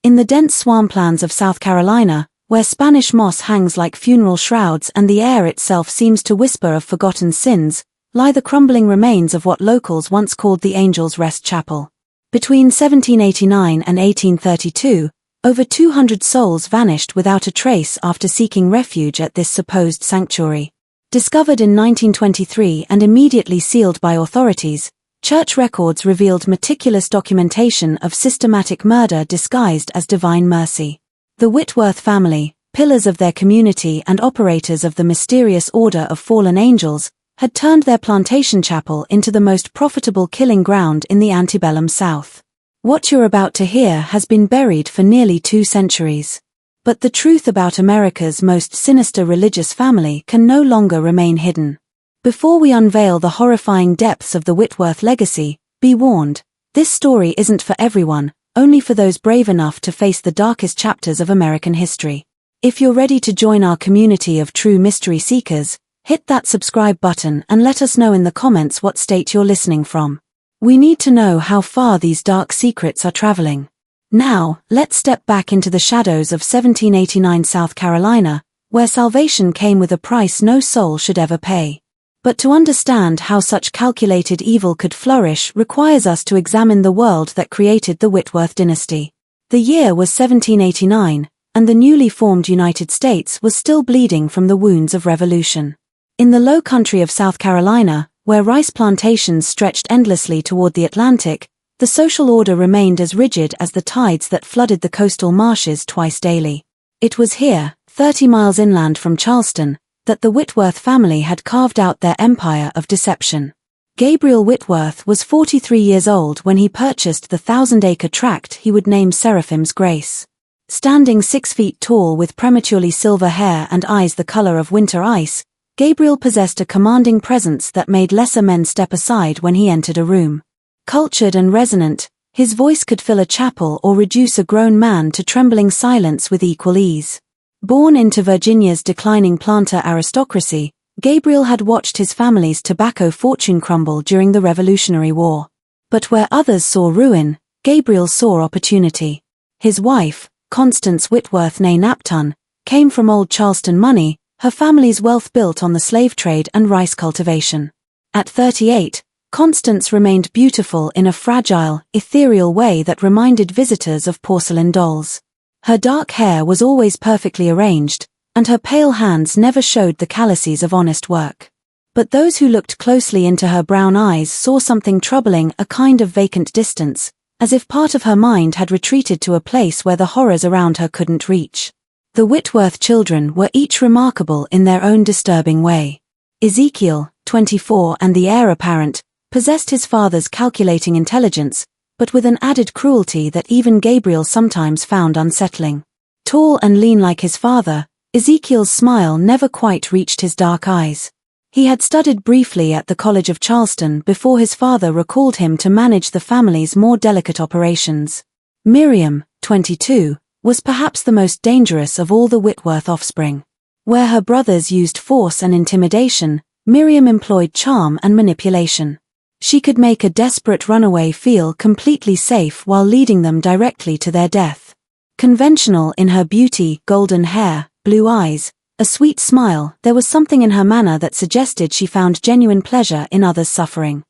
In the dense swamplands of South Carolina, where Spanish moss hangs like funeral shrouds and the air itself seems to whisper of forgotten sins, lie the crumbling remains of what locals once called the Angel's Rest Chapel. Between 1789 and 1832, over 200 souls vanished without a trace after seeking refuge at this supposed sanctuary. Discovered in 1923 and immediately sealed by authorities, church records revealed meticulous documentation of systematic murder disguised as divine mercy. The Whitworth family, pillars of their community and operators of the mysterious Order of Fallen Angels, had turned their plantation chapel into the most profitable killing ground in the antebellum South. What you're about to hear has been buried for nearly 2 centuries. But the truth about America's most sinister religious family can no longer remain hidden. Before we unveil the horrifying depths of the Whitworth legacy, be warned, this story isn't for everyone, only for those brave enough to face the darkest chapters of American history. If you're ready to join our community of true mystery seekers, hit that subscribe button and let us know in the comments what state you're listening from. We need to know how far these dark secrets are traveling. Now, let's step back into the shadows of 1789 South Carolina, where salvation came with a price no soul should ever pay. But to understand how such calculated evil could flourish requires us to examine the world that created the Whitworth dynasty. The year was 1789, and the newly formed United States was still bleeding from the wounds of revolution. In the low country of South Carolina, where rice plantations stretched endlessly toward the Atlantic, the social order remained as rigid as the tides that flooded the coastal marshes twice daily. It was here, 30 miles inland from Charleston, that the Whitworth family had carved out their empire of deception. Gabriel Whitworth was 43 years old when he purchased the 1,000-acre tract he would name Seraphim's Grace. Standing 6 feet tall with prematurely silver hair and eyes the color of winter ice, Gabriel possessed a commanding presence that made lesser men step aside when he entered a room. Cultured and resonant, his voice could fill a chapel or reduce a grown man to trembling silence with equal ease. Born into Virginia's declining planter aristocracy, Gabriel had watched his family's tobacco fortune crumble during the Revolutionary War. But where others saw ruin, Gabriel saw opportunity. His wife, Constance Whitworth née Napton, came from old Charleston money, her family's wealth built on the slave trade and rice cultivation. At 38, Constance remained beautiful in a fragile, ethereal way that reminded visitors of porcelain dolls. Her dark hair was always perfectly arranged, and her pale hands never showed the calluses of honest work. But those who looked closely into her brown eyes saw something troubling, a kind of vacant distance, as if part of her mind had retreated to a place where the horrors around her couldn't reach. The Whitworth children were each remarkable in their own disturbing way. Ezekiel, 24 and the heir apparent, possessed his father's calculating intelligence, but with an added cruelty that even Gabriel sometimes found unsettling. Tall and lean like his father, Ezekiel's smile never quite reached his dark eyes. He had studied briefly at the College of Charleston before his father recalled him to manage the family's more delicate operations. Miriam, 22, was perhaps the most dangerous of all the Whitworth offspring. Where her brothers used force and intimidation, Miriam employed charm and manipulation. She could make a desperate runaway feel completely safe while leading them directly to their death. Conventional in her beauty, golden hair, blue eyes, a sweet smile, there was something in her manner that suggested she found genuine pleasure in others' suffering.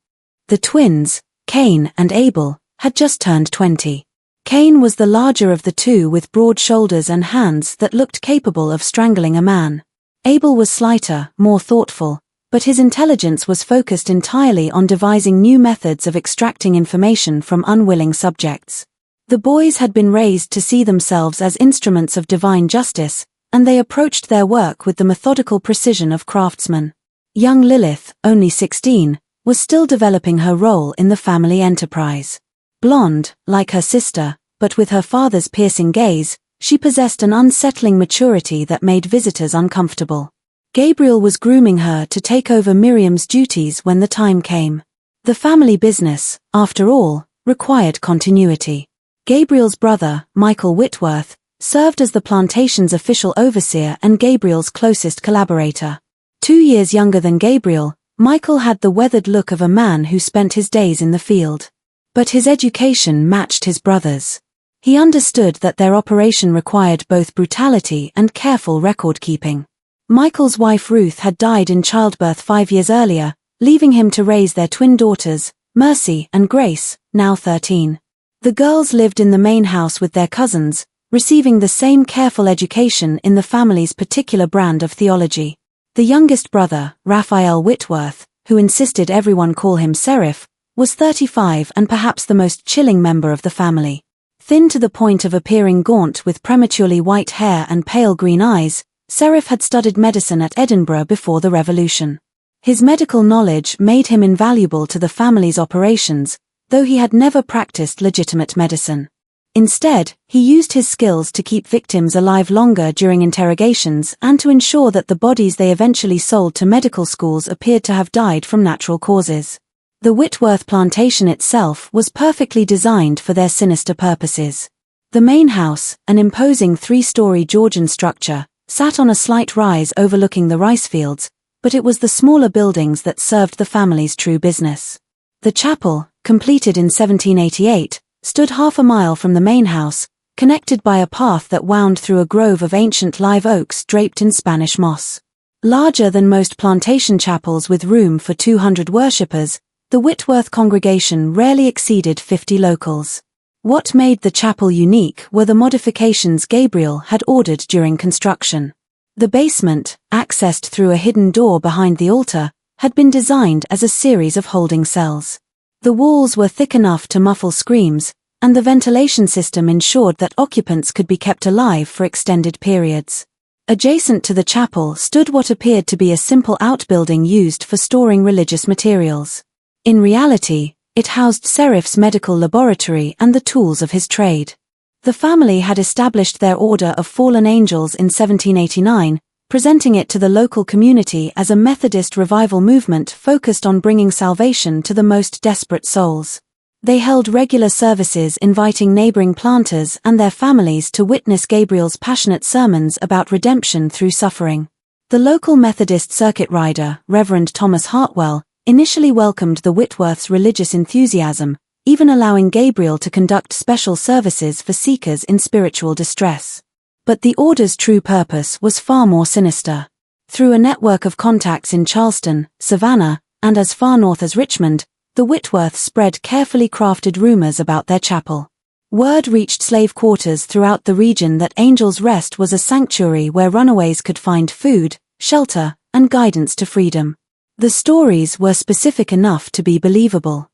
The twins, Cain and Abel, had just turned 20. Cain was the larger of the two with broad shoulders and hands that looked capable of strangling a man. Abel was slighter, more thoughtful, but his intelligence was focused entirely on devising new methods of extracting information from unwilling subjects. The boys had been raised to see themselves as instruments of divine justice, and they approached their work with the methodical precision of craftsmen. Young Lilith, only 16, was still developing her role in the family enterprise. Blonde, like her sister, but with her father's piercing gaze, she possessed an unsettling maturity that made visitors uncomfortable. Gabriel was grooming her to take over Miriam's duties when the time came. The family business, after all, required continuity. Gabriel's brother, Michael Whitworth, served as the plantation's official overseer and Gabriel's closest collaborator. 2 years younger than Gabriel, Michael had the weathered look of a man who spent his days in the field. But his education matched his brother's. He understood that their operation required both brutality and careful record-keeping. Michael's wife Ruth had died in childbirth 5 years earlier, leaving him to raise their twin daughters, Mercy and Grace, now 13. The girls lived in the main house with their cousins, receiving the same careful education in the family's particular brand of theology. The youngest brother, Raphael Whitworth, who insisted everyone call him Seraph, was 35 and perhaps the most chilling member of the family. Thin to the point of appearing gaunt with prematurely white hair and pale green eyes, Seraph had studied medicine at Edinburgh before the Revolution. His medical knowledge made him invaluable to the family's operations, though he had never practiced legitimate medicine. Instead, he used his skills to keep victims alive longer during interrogations and to ensure that the bodies they eventually sold to medical schools appeared to have died from natural causes. The Whitworth plantation itself was perfectly designed for their sinister purposes. The main house, an imposing 3-story Georgian structure, sat on a slight rise overlooking the rice fields, but it was the smaller buildings that served the family's true business. The chapel, completed in 1788, stood half a mile from the main house, connected by a path that wound through a grove of ancient live oaks draped in Spanish moss. Larger than most plantation chapels with room for 200 worshippers, the Whitworth congregation rarely exceeded 50 locals. What made the chapel unique were the modifications Gabriel had ordered during construction. The basement, accessed through a hidden door behind the altar, had been designed as a series of holding cells. The walls were thick enough to muffle screams, and the ventilation system ensured that occupants could be kept alive for extended periods. Adjacent to the chapel stood what appeared to be a simple outbuilding used for storing religious materials. In reality, it housed Seraph's medical laboratory and the tools of his trade. The family had established their Order of Fallen Angels in 1789, presenting it to the local community as a Methodist revival movement focused on bringing salvation to the most desperate souls. They held regular services inviting neighboring planters and their families to witness Gabriel's passionate sermons about redemption through suffering. The local Methodist circuit rider, Reverend Thomas Hartwell, initially welcomed the Whitworth's religious enthusiasm, even allowing Gabriel to conduct special services for seekers in spiritual distress. But the order's true purpose was far more sinister. Through a network of contacts in Charleston, Savannah, and as far north as Richmond, the Whitworths spread carefully crafted rumors about their chapel. Word reached slave quarters throughout the region that Angel's Rest was a sanctuary where runaways could find food, shelter, and guidance to freedom. The stories were specific enough to be believable.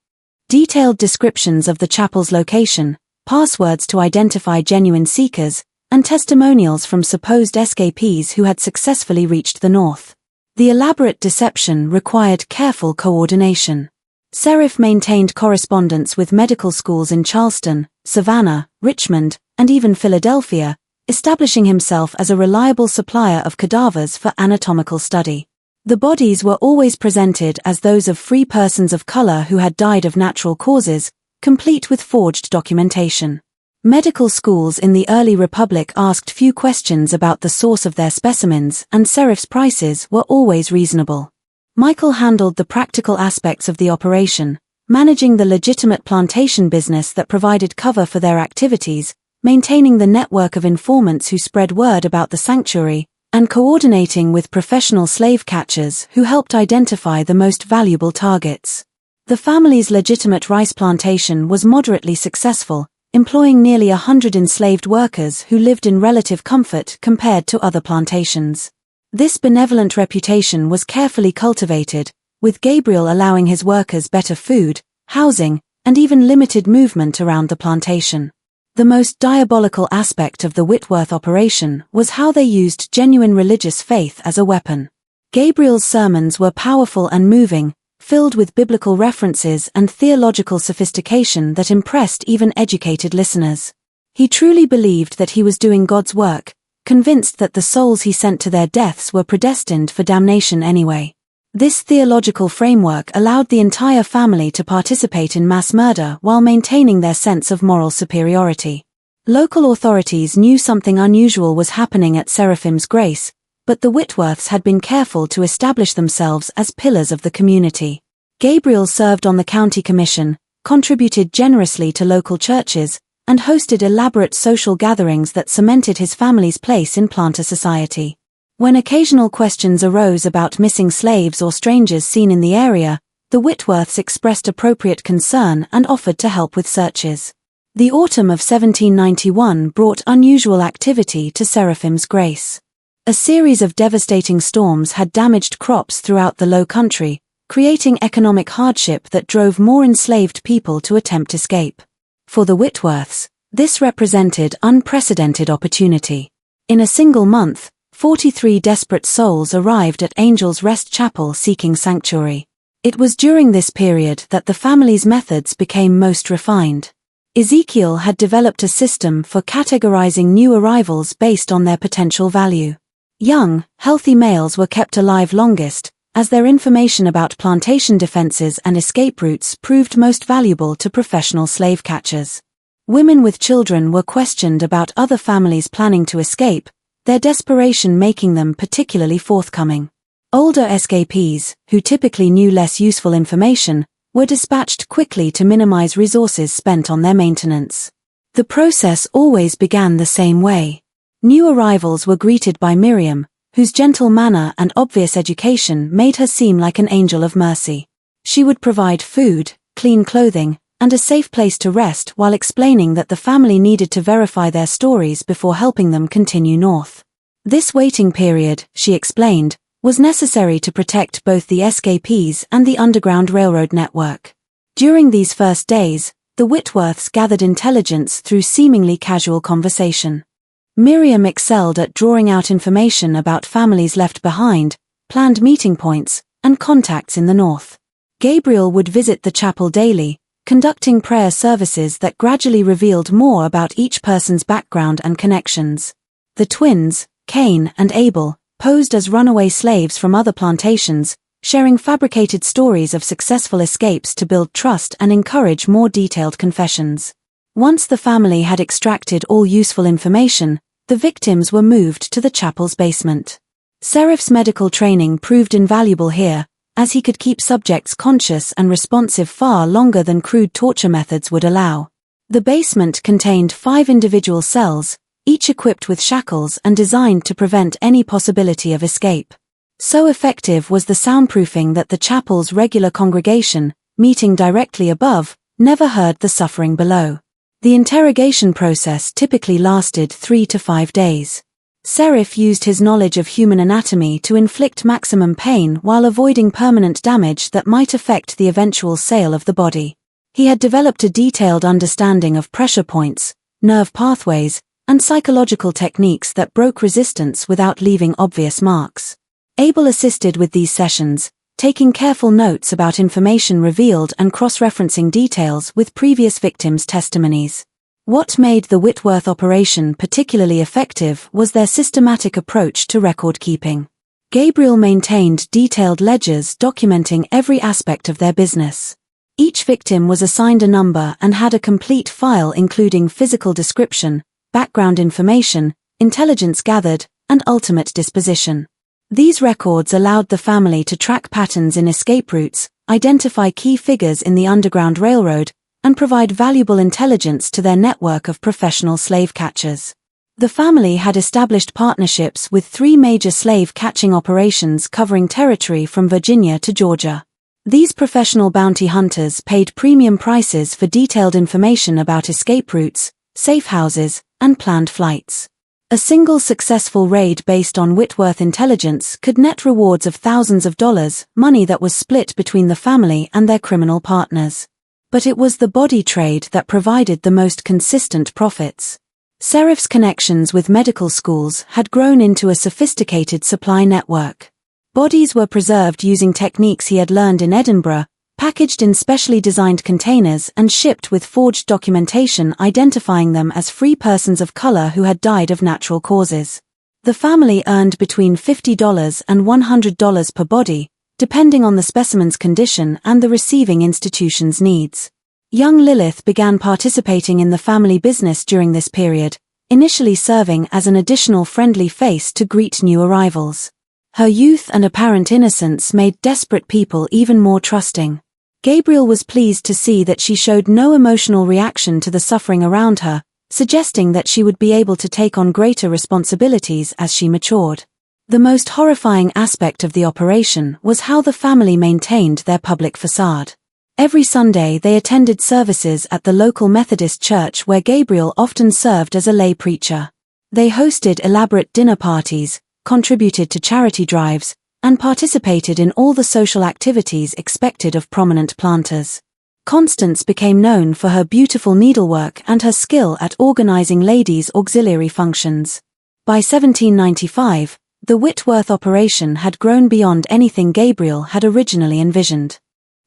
Detailed descriptions of the chapel's location, passwords to identify genuine seekers, and testimonials from supposed escapees who had successfully reached the north. The elaborate deception required careful coordination. Seraph maintained correspondence with medical schools in Charleston, Savannah, Richmond, and even Philadelphia, establishing himself as a reliable supplier of cadavers for anatomical study. The bodies were always presented as those of free persons of color who had died of natural causes, complete with forged documentation. Medical schools in the early Republic asked few questions about the source of their specimens, and Seraph's prices were always reasonable. Michael handled the practical aspects of the operation, managing the legitimate plantation business that provided cover for their activities, maintaining the network of informants who spread word about the sanctuary, and coordinating with professional slave catchers who helped identify the most valuable targets. The family's legitimate rice plantation was moderately successful, employing nearly 100 enslaved workers who lived in relative comfort compared to other plantations. This benevolent reputation was carefully cultivated, with Gabriel allowing his workers better food, housing, and even limited movement around the plantation. The most diabolical aspect of the Whitworth operation was how they used genuine religious faith as a weapon. Gabriel's sermons were powerful and moving, filled with biblical references and theological sophistication that impressed even educated listeners. He truly believed that he was doing God's work, convinced that the souls he sent to their deaths were predestined for damnation anyway. This theological framework allowed the entire family to participate in mass murder while maintaining their sense of moral superiority. Local authorities knew something unusual was happening at Seraphim's Grace, but the Whitworths had been careful to establish themselves as pillars of the community. Gabriel served on the county commission, contributed generously to local churches, and hosted elaborate social gatherings that cemented his family's place in planter society. When occasional questions arose about missing slaves or strangers seen in the area, the Whitworths expressed appropriate concern and offered to help with searches. The autumn of 1791 brought unusual activity to Seraphim's Grace. A series of devastating storms had damaged crops throughout the Low Country, creating economic hardship that drove more enslaved people to attempt escape. For the Whitworths, this represented unprecedented opportunity. In a single month, 43 desperate souls arrived at Angel's Rest Chapel seeking sanctuary. It was during this period that the family's methods became most refined. Ezekiel had developed a system for categorizing new arrivals based on their potential value. Young, healthy males were kept alive longest, as their information about plantation defenses and escape routes proved most valuable to professional slave catchers. Women with children were questioned about other families planning to escape, their desperation making them particularly forthcoming. Older escapees, who typically knew less useful information, were dispatched quickly to minimize resources spent on their maintenance. The process always began the same way. New arrivals were greeted by Miriam, whose gentle manner and obvious education made her seem like an angel of mercy. She would provide food, clean clothing, and a safe place to rest while explaining that the family needed to verify their stories before helping them continue north. This waiting period, she explained, was necessary to protect both the escapees and the Underground Railroad network. During these first days, the Whitworths gathered intelligence through seemingly casual conversation. Miriam excelled at drawing out information about families left behind, planned meeting points, and contacts in the north. Gabriel would visit the chapel daily, conducting prayer services that gradually revealed more about each person's background and connections. The twins, Cain and Abel, posed as runaway slaves from other plantations, sharing fabricated stories of successful escapes to build trust and encourage more detailed confessions. Once the family had extracted all useful information, the victims were moved to the chapel's basement. Seraph's medical training proved invaluable here, as he could keep subjects conscious and responsive far longer than crude torture methods would allow. The basement contained 5 individual cells, each equipped with shackles and designed to prevent any possibility of escape. So effective was the soundproofing that the chapel's regular congregation, meeting directly above, never heard the suffering below. The interrogation process typically lasted 3 to 5 days. Seraph used his knowledge of human anatomy to inflict maximum pain while avoiding permanent damage that might affect the eventual sale of the body. He had developed a detailed understanding of pressure points, nerve pathways, and psychological techniques that broke resistance without leaving obvious marks. Abel assisted with these sessions, taking careful notes about information revealed and cross-referencing details with previous victims' testimonies. What made the Whitworth operation particularly effective was their systematic approach to record-keeping. Gabriel maintained detailed ledgers documenting every aspect of their business. Each victim was assigned a number and had a complete file including physical description, background information, intelligence gathered, and ultimate disposition. These records allowed the family to track patterns in escape routes, identify key figures in the Underground Railroad, and provide valuable intelligence to their network of professional slave catchers. The family had established partnerships with 3 major slave catching operations covering territory from Virginia to Georgia. These professional bounty hunters paid premium prices for detailed information about escape routes, safe houses, and planned flights. A single successful raid based on Whitworth intelligence could net rewards of thousands of dollars, money that was split between the family and their criminal partners. But it was the body trade that provided the most consistent profits. Seraph's connections with medical schools had grown into a sophisticated supply network. Bodies were preserved using techniques he had learned in Edinburgh, packaged in specially designed containers and shipped with forged documentation identifying them as free persons of color who had died of natural causes. The family earned between $50 and $100 per body, depending on the specimen's condition and the receiving institution's needs. Young Lilith began participating in the family business during this period, initially serving as an additional friendly face to greet new arrivals. Her youth and apparent innocence made desperate people even more trusting. Gabriel was pleased to see that she showed no emotional reaction to the suffering around her, suggesting that she would be able to take on greater responsibilities as she matured. The most horrifying aspect of the operation was how the family maintained their public facade. Every Sunday they attended services at the local Methodist church where Gabriel often served as a lay preacher. They hosted elaborate dinner parties, contributed to charity drives, and participated in all the social activities expected of prominent planters. Constance became known for her beautiful needlework and her skill at organizing ladies' auxiliary functions. By 1795, the Whitworth operation had grown beyond anything Gabriel had originally envisioned.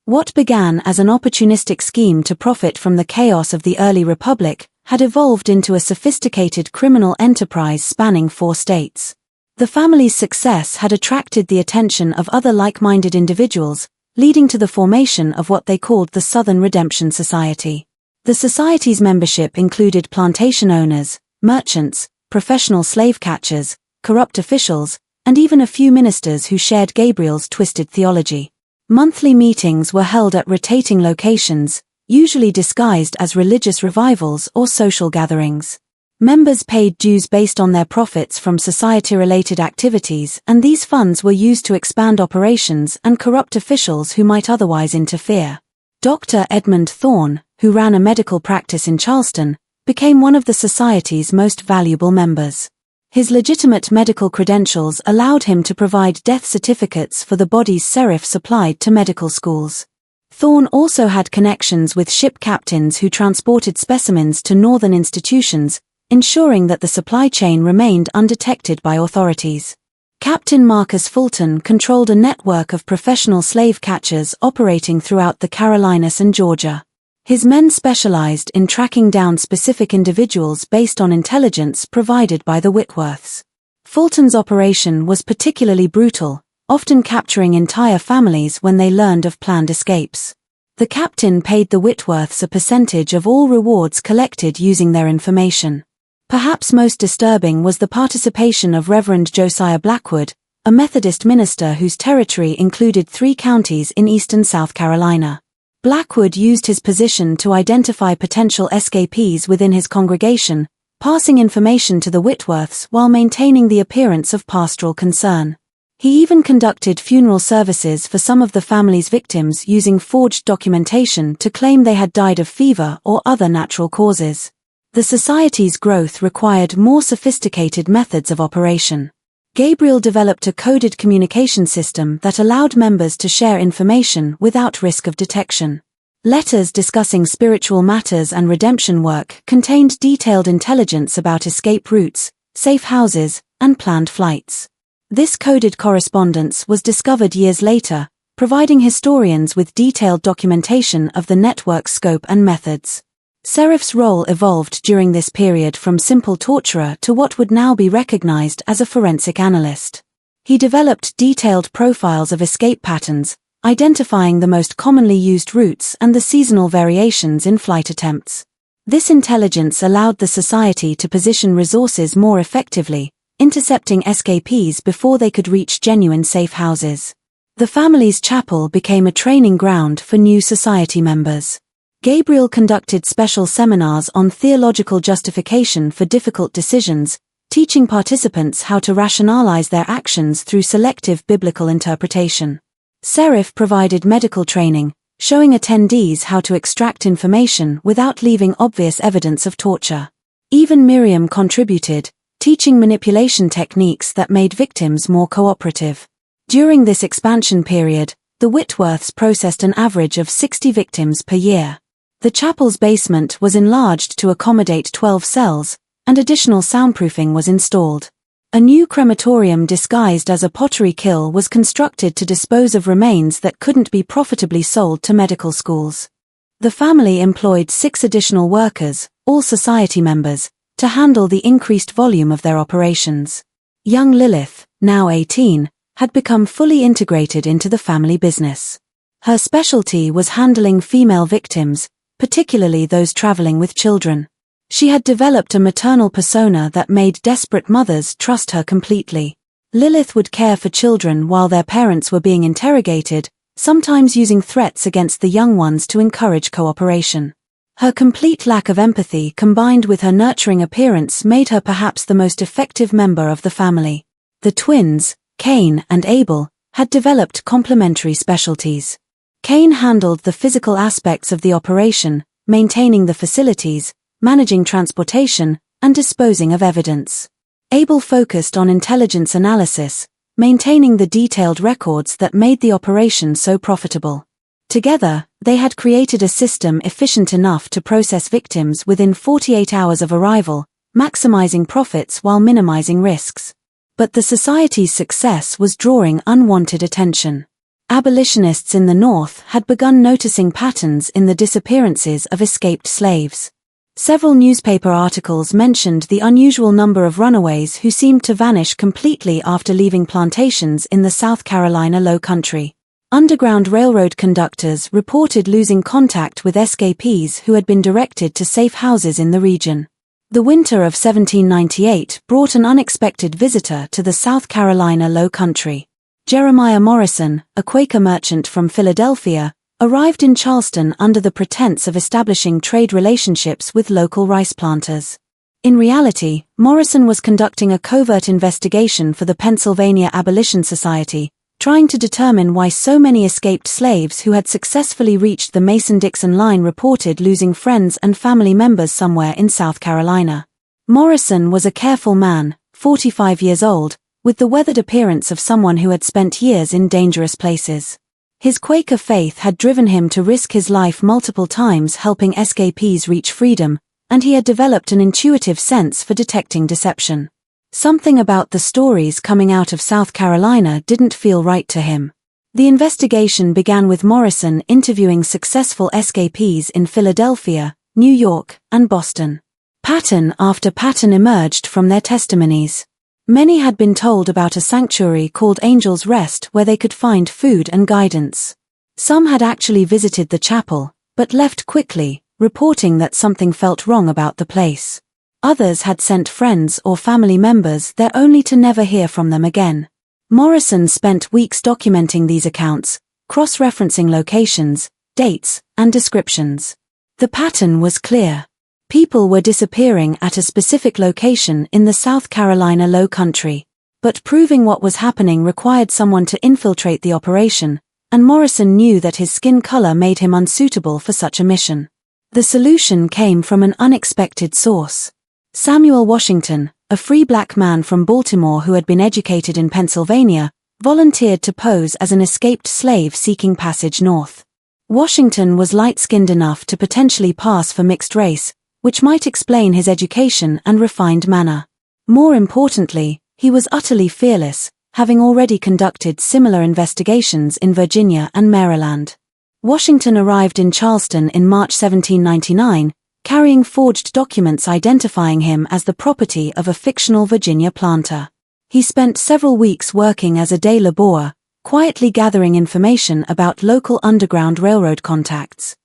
What began as an opportunistic scheme to profit from the chaos of the early republic had evolved into a sophisticated criminal enterprise spanning 4 states. The family's success had attracted the attention of other like-minded individuals, leading to the formation of what they called the Southern Redemption Society. The society's membership included plantation owners, merchants, professional slave catchers, corrupt officials, and even a few ministers who shared Gabriel's twisted theology. Monthly meetings were held at rotating locations, usually disguised as religious revivals or social gatherings. Members paid dues based on their profits from society-related activities, and these funds were used to expand operations and corrupt officials who might otherwise interfere. Dr. Edmund Thorne, who ran a medical practice in Charleston, became one of the society's most valuable members. His legitimate medical credentials allowed him to provide death certificates for the bodies serifs supplied to medical schools. Thorne also had connections with ship captains who transported specimens to northern institutions, ensuring that the supply chain remained undetected by authorities. Captain Marcus Fulton controlled a network of professional slave catchers operating throughout the Carolinas and Georgia. His men specialized in tracking down specific individuals based on intelligence provided by the Whitworths. Fulton's operation was particularly brutal, often capturing entire families when they learned of planned escapes. The captain paid the Whitworths a percentage of all rewards collected using their information. Perhaps most disturbing was the participation of Reverend Josiah Blackwood, a Methodist minister whose territory included 3 counties in eastern South Carolina. Blackwood used his position to identify potential escapees within his congregation, passing information to the Whitworths while maintaining the appearance of pastoral concern. He even conducted funeral services for some of the family's victims using forged documentation to claim they had died of fever or other natural causes. The society's growth required more sophisticated methods of operation. Gabriel developed a coded communication system that allowed members to share information without risk of detection. Letters discussing spiritual matters and redemption work contained detailed intelligence about escape routes, safe houses, and planned flights. This coded correspondence was discovered years later, providing historians with detailed documentation of the network's scope and methods. Serif's role evolved during this period from simple torturer to what would now be recognized as a forensic analyst. He developed detailed profiles of escape patterns, identifying the most commonly used routes and the seasonal variations in flight attempts. This intelligence allowed the society to position resources more effectively, intercepting escapees before they could reach genuine safe houses. The family's chapel became a training ground for new society members. Gabriel conducted special seminars on theological justification for difficult decisions, teaching participants how to rationalize their actions through selective biblical interpretation. Serif provided medical training, showing attendees how to extract information without leaving obvious evidence of torture. Even Miriam contributed, teaching manipulation techniques that made victims more cooperative. During this expansion period, the Whitworths processed an average of 60 victims per year. The chapel's basement was enlarged to accommodate 12 cells, and additional soundproofing was installed. A new crematorium disguised as a pottery kiln was constructed to dispose of remains that couldn't be profitably sold to medical schools. The family employed 6 additional workers, all society members, to handle the increased volume of their operations. Young Lilith, now 18, had become fully integrated into the family business. Her specialty was handling female victims, particularly those traveling with children. She had developed a maternal persona that made desperate mothers trust her completely. Lilith would care for children while their parents were being interrogated, sometimes using threats against the young ones to encourage cooperation. Her complete lack of empathy combined with her nurturing appearance made her perhaps the most effective member of the family. The twins, Cain and Abel, had developed complementary specialties. Cain handled the physical aspects of the operation, maintaining the facilities, managing transportation, and disposing of evidence. Abel focused on intelligence analysis, maintaining the detailed records that made the operation so profitable. Together, they had created a system efficient enough to process victims within 48 hours of arrival, maximizing profits while minimizing risks. But the society's success was drawing unwanted attention. Abolitionists in the North had begun noticing patterns in the disappearances of escaped slaves. Several newspaper articles mentioned the unusual number of runaways who seemed to vanish completely after leaving plantations in the South Carolina Low Country. Underground Railroad conductors reported losing contact with escapees who had been directed to safe houses in the region. The winter of 1798 brought an unexpected visitor to the South Carolina Low Country. Jeremiah Morrison, a Quaker merchant from Philadelphia, arrived in Charleston under the pretense of establishing trade relationships with local rice planters. In reality, Morrison was conducting a covert investigation for the Pennsylvania Abolition Society, trying to determine why so many escaped slaves who had successfully reached the Mason-Dixon line reported losing friends and family members somewhere in South Carolina. Morrison was a careful man, 45 years old, with the weathered appearance of someone who had spent years in dangerous places. His Quaker faith had driven him to risk his life multiple times helping escapees reach freedom, and he had developed an intuitive sense for detecting deception. Something about the stories coming out of South Carolina didn't feel right to him. The investigation began with Morrison interviewing successful escapees in Philadelphia, New York, and Boston. Pattern after pattern emerged from their testimonies. Many had been told about a sanctuary called Angel's Rest where they could find food and guidance. Some had actually visited the chapel, but left quickly, reporting that something felt wrong about the place. Others had sent friends or family members there only to never hear from them again. Morrison spent weeks documenting these accounts, cross-referencing locations, dates, and descriptions. The pattern was clear. People were disappearing at a specific location in the South Carolina Low Country. But proving what was happening required someone to infiltrate the operation, and Morrison knew that his skin color made him unsuitable for such a mission. The solution came from an unexpected source. Samuel Washington, a free black man from Baltimore who had been educated in Pennsylvania, volunteered to pose as an escaped slave seeking passage north. Washington was light-skinned enough to potentially pass for mixed race, which might explain his education and refined manner. More importantly, he was utterly fearless, having already conducted similar investigations in Virginia and Maryland. Washington arrived in Charleston in March 1799, carrying forged documents identifying him as the property of a fictional Virginia planter. He spent several weeks working as a day laborer, quietly gathering information about local Underground Railroad contacts.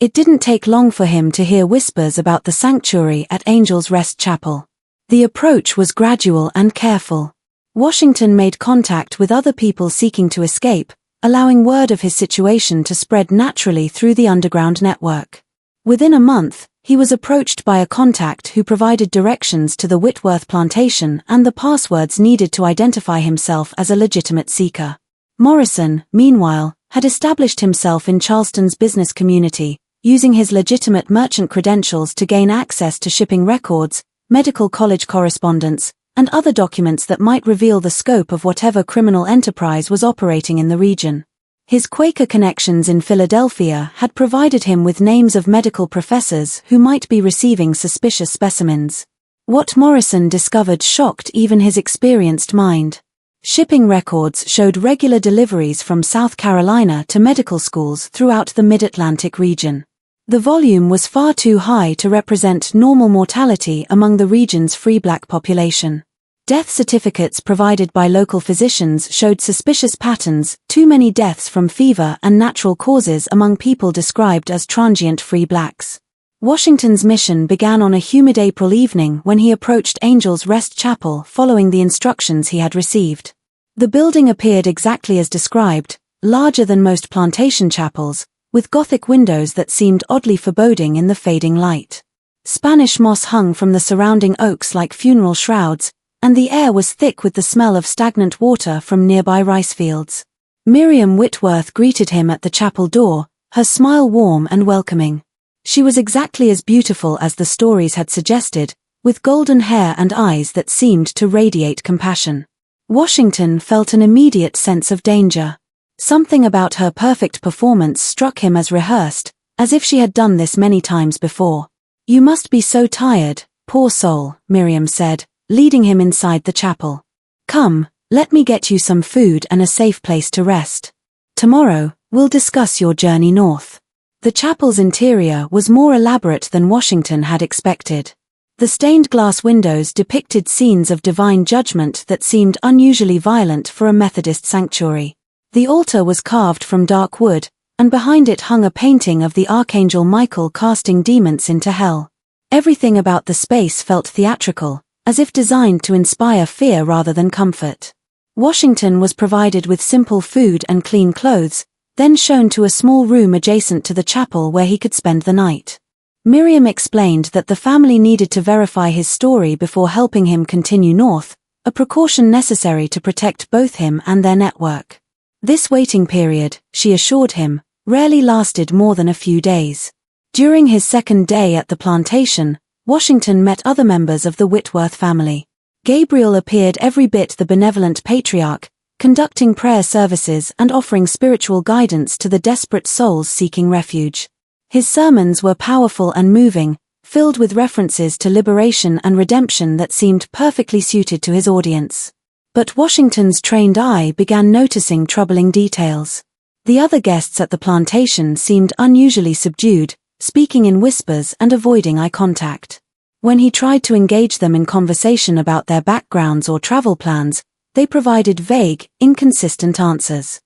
It didn't take long for him to hear whispers about the sanctuary at Angel's Rest Chapel. The approach was gradual and careful. Washington made contact with other people seeking to escape, allowing word of his situation to spread naturally through the underground network. Within a month, he was approached by a contact who provided directions to the Whitworth plantation and the passwords needed to identify himself as a legitimate seeker. Morrison, meanwhile, had established himself in Charleston's business community, using his legitimate merchant credentials to gain access to shipping records, medical college correspondence, and other documents that might reveal the scope of whatever criminal enterprise was operating in the region. His Quaker connections in Philadelphia had provided him with names of medical professors who might be receiving suspicious specimens. What Morrison discovered shocked even his experienced mind. Shipping records showed regular deliveries from South Carolina to medical schools throughout the Mid-Atlantic region. The volume was far too high to represent normal mortality among the region's free black population. Death certificates provided by local physicians showed suspicious patterns, too many deaths from fever and natural causes among people described as transient free blacks. Washington's mission began on a humid April evening when he approached Angel's Rest Chapel following the instructions he had received. The building appeared exactly as described, larger than most plantation chapels, with Gothic windows that seemed oddly foreboding in the fading light. Spanish moss hung from the surrounding oaks like funeral shrouds, and the air was thick with the smell of stagnant water from nearby rice fields. Miriam Whitworth greeted him at the chapel door, her smile warm and welcoming. She was exactly as beautiful as the stories had suggested, with golden hair and eyes that seemed to radiate compassion. Washington felt an immediate sense of danger. Something about her perfect performance struck him as rehearsed, as if she had done this many times before. "You must be so tired, poor soul," Miriam said, leading him inside the chapel. "Come, let me get you some food and a safe place to rest. Tomorrow, we'll discuss your journey north." The chapel's interior was more elaborate than Washington had expected. The stained glass windows depicted scenes of divine judgment that seemed unusually violent for a Methodist sanctuary. The altar was carved from dark wood, and behind it hung a painting of the Archangel Michael casting demons into hell. Everything about the space felt theatrical, as if designed to inspire fear rather than comfort. Washington was provided with simple food and clean clothes, then shown to a small room adjacent to the chapel where he could spend the night. Miriam explained that the family needed to verify his story before helping him continue north, a precaution necessary to protect both him and their network. This waiting period, she assured him, rarely lasted more than a few days. During his second day at the plantation, Washington met other members of the Whitworth family. Gabriel appeared every bit the benevolent patriarch, conducting prayer services and offering spiritual guidance to the desperate souls seeking refuge. His sermons were powerful and moving, filled with references to liberation and redemption that seemed perfectly suited to his audience. But Washington's trained eye began noticing troubling details. The other guests at the plantation seemed unusually subdued, speaking in whispers and avoiding eye contact. When he tried to engage them in conversation about their backgrounds or travel plans, they provided vague, inconsistent answers.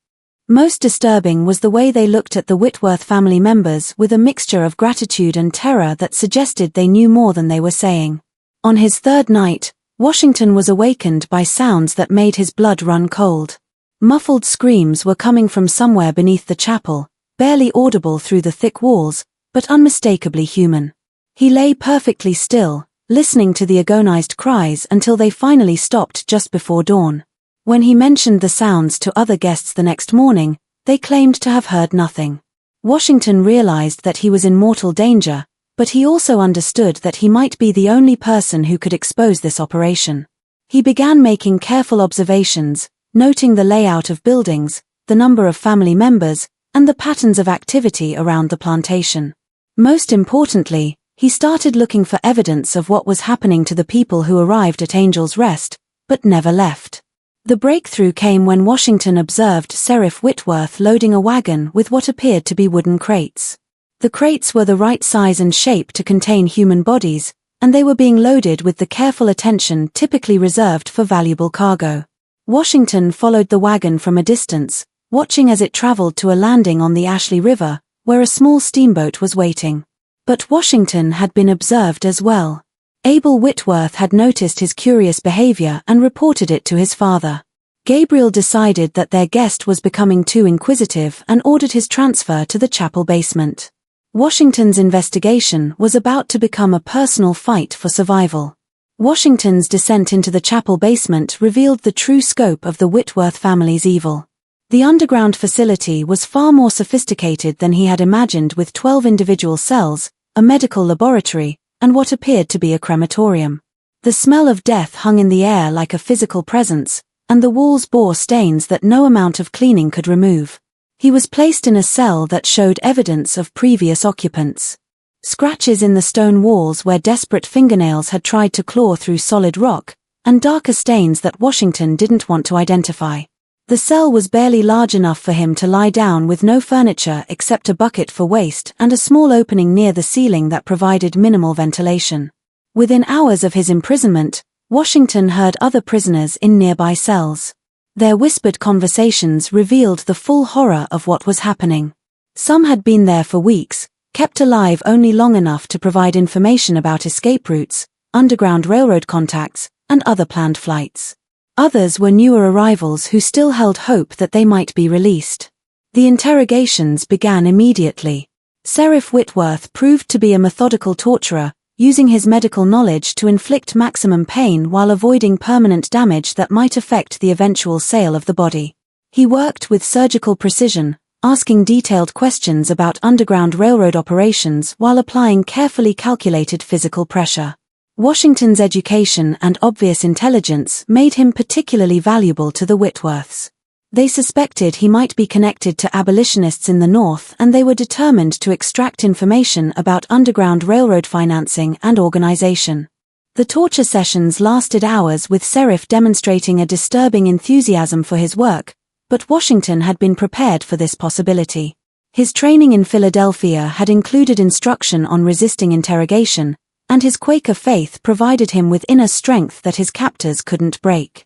Most disturbing was the way they looked at the Whitworth family members with a mixture of gratitude and terror that suggested they knew more than they were saying. On his third night, Washington was awakened by sounds that made his blood run cold. Muffled screams were coming from somewhere beneath the chapel, barely audible through the thick walls, but unmistakably human. He lay perfectly still, listening to the agonized cries until they finally stopped just before dawn. When he mentioned the sounds to other guests the next morning, they claimed to have heard nothing. Washington realized that he was in mortal danger, but he also understood that he might be the only person who could expose this operation. He began making careful observations, noting the layout of buildings, the number of family members, and the patterns of activity around the plantation. Most importantly, he started looking for evidence of what was happening to the people who arrived at Angel's Rest, but never left. The breakthrough came when Washington observed Sheriff Whitworth loading a wagon with what appeared to be wooden crates. The crates were the right size and shape to contain human bodies, and they were being loaded with the careful attention typically reserved for valuable cargo. Washington followed the wagon from a distance, watching as it traveled to a landing on the Ashley River, where a small steamboat was waiting. But Washington had been observed as well. Abel Whitworth had noticed his curious behavior and reported it to his father. Gabriel decided that their guest was becoming too inquisitive and ordered his transfer to the chapel basement. Washington's investigation was about to become a personal fight for survival. Washington's descent into the chapel basement revealed the true scope of the Whitworth family's evil. The underground facility was far more sophisticated than he had imagined, with 12 individual cells, a medical laboratory, and what appeared to be a crematorium. The smell of death hung in the air like a physical presence, and the walls bore stains that no amount of cleaning could remove. He was placed in a cell that showed evidence of previous occupants. Scratches in the stone walls where desperate fingernails had tried to claw through solid rock, and darker stains that Washington didn't want to identify. The cell was barely large enough for him to lie down, with no furniture except a bucket for waste and a small opening near the ceiling that provided minimal ventilation. Within hours of his imprisonment, Washington heard other prisoners in nearby cells. Their whispered conversations revealed the full horror of what was happening. Some had been there for weeks, kept alive only long enough to provide information about escape routes, underground railroad contacts, and other planned flights. Others were newer arrivals who still held hope that they might be released. The interrogations began immediately. Sheriff Whitworth proved to be a methodical torturer, using his medical knowledge to inflict maximum pain while avoiding permanent damage that might affect the eventual sale of the body. He worked with surgical precision, asking detailed questions about Underground Railroad operations while applying carefully calculated physical pressure. Washington's education and obvious intelligence made him particularly valuable to the Whitworths. They suspected he might be connected to abolitionists in the North, and they were determined to extract information about Underground Railroad financing and organization. The torture sessions lasted hours, with Sheriff demonstrating a disturbing enthusiasm for his work, but Washington had been prepared for this possibility. His training in Philadelphia had included instruction on resisting interrogation, and his Quaker faith provided him with inner strength that his captors couldn't break.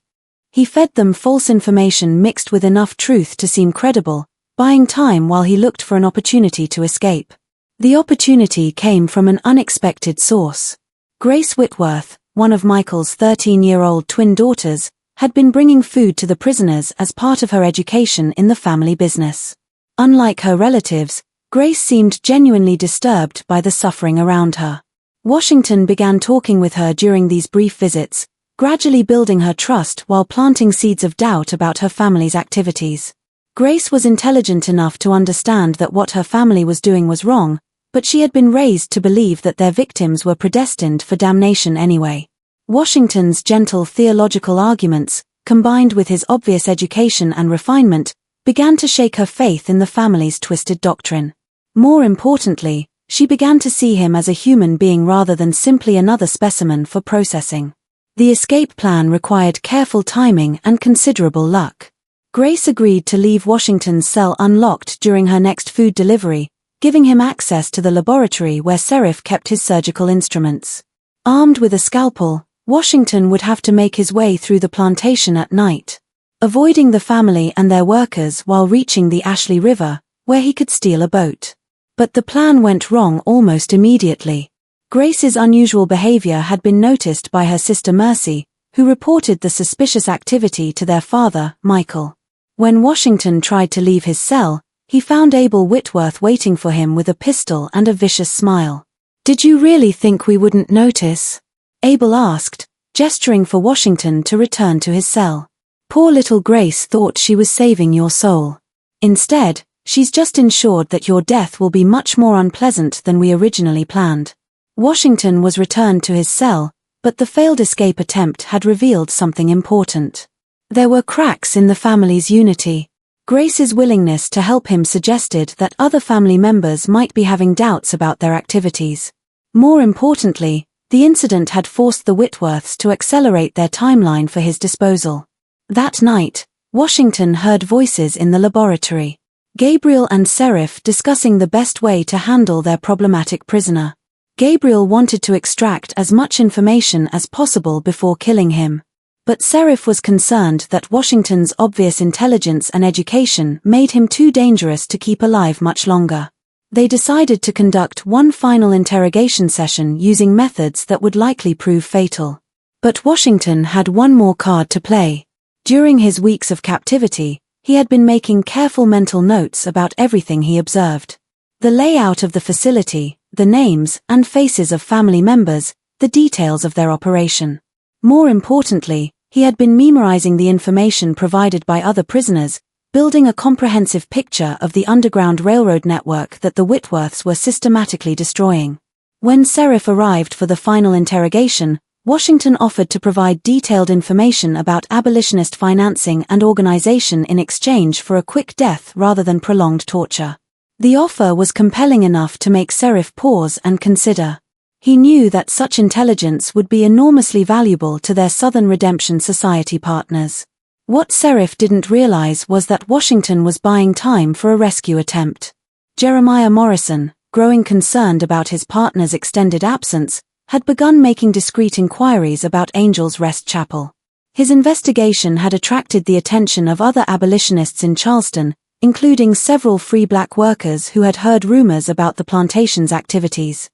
He fed them false information mixed with enough truth to seem credible, buying time while he looked for an opportunity to escape. The opportunity came from an unexpected source. Grace Whitworth, one of Michael's 13-year-old twin daughters, had been bringing food to the prisoners as part of her education in the family business. Unlike her relatives, Grace seemed genuinely disturbed by the suffering around her. Washington began talking with her during these brief visits, gradually building her trust while planting seeds of doubt about her family's activities. Grace was intelligent enough to understand that what her family was doing was wrong, but she had been raised to believe that their victims were predestined for damnation anyway. Washington's gentle theological arguments, combined with his obvious education and refinement, began to shake her faith in the family's twisted doctrine. More importantly, she began to see him as a human being rather than simply another specimen for processing. The escape plan required careful timing and considerable luck. Grace agreed to leave Washington's cell unlocked during her next food delivery, giving him access to the laboratory where Sheriff kept his surgical instruments. Armed with a scalpel, Washington would have to make his way through the plantation at night, avoiding the family and their workers while reaching the Ashley River, where he could steal a boat. But the plan went wrong almost immediately. Grace's unusual behavior had been noticed by her sister Mercy, who reported the suspicious activity to their father, Michael. When Washington tried to leave his cell, he found Abel Whitworth waiting for him with a pistol and a vicious smile. "Did you really think we wouldn't notice?" Abel asked, gesturing for Washington to return to his cell. "Poor little Grace thought she was saving your soul. Instead, she's just ensured that your death will be much more unpleasant than we originally planned." Washington was returned to his cell, but the failed escape attempt had revealed something important. There were cracks in the family's unity. Grace's willingness to help him suggested that other family members might be having doubts about their activities. More importantly, the incident had forced the Whitworths to accelerate their timeline for his disposal. That night, Washington heard voices in the laboratory. Gabriel and Sheriff discussing the best way to handle their problematic prisoner. Gabriel wanted to extract as much information as possible before killing him. But Sheriff was concerned that Washington's obvious intelligence and education made him too dangerous to keep alive much longer. They decided to conduct one final interrogation session using methods that would likely prove fatal. But Washington had one more card to play. During his weeks of captivity, he had been making careful mental notes about everything he observed. The layout of the facility, the names and faces of family members, the details of their operation. More importantly, he had been memorizing the information provided by other prisoners, building a comprehensive picture of the Underground Railroad network that the Whitworths were systematically destroying. When Sheriff arrived for the final interrogation, Washington offered to provide detailed information about abolitionist financing and organization in exchange for a quick death rather than prolonged torture. The offer was compelling enough to make Sheriff pause and consider. He knew that such intelligence would be enormously valuable to their Southern Redemption Society partners. What Sheriff didn't realize was that Washington was buying time for a rescue attempt. Jeremiah Morrison, growing concerned about his partner's extended absence, had begun making discreet inquiries about Angel's Rest Chapel. His investigation had attracted the attention of other abolitionists in Charleston, including several free black workers who had heard rumors about the plantation's activities.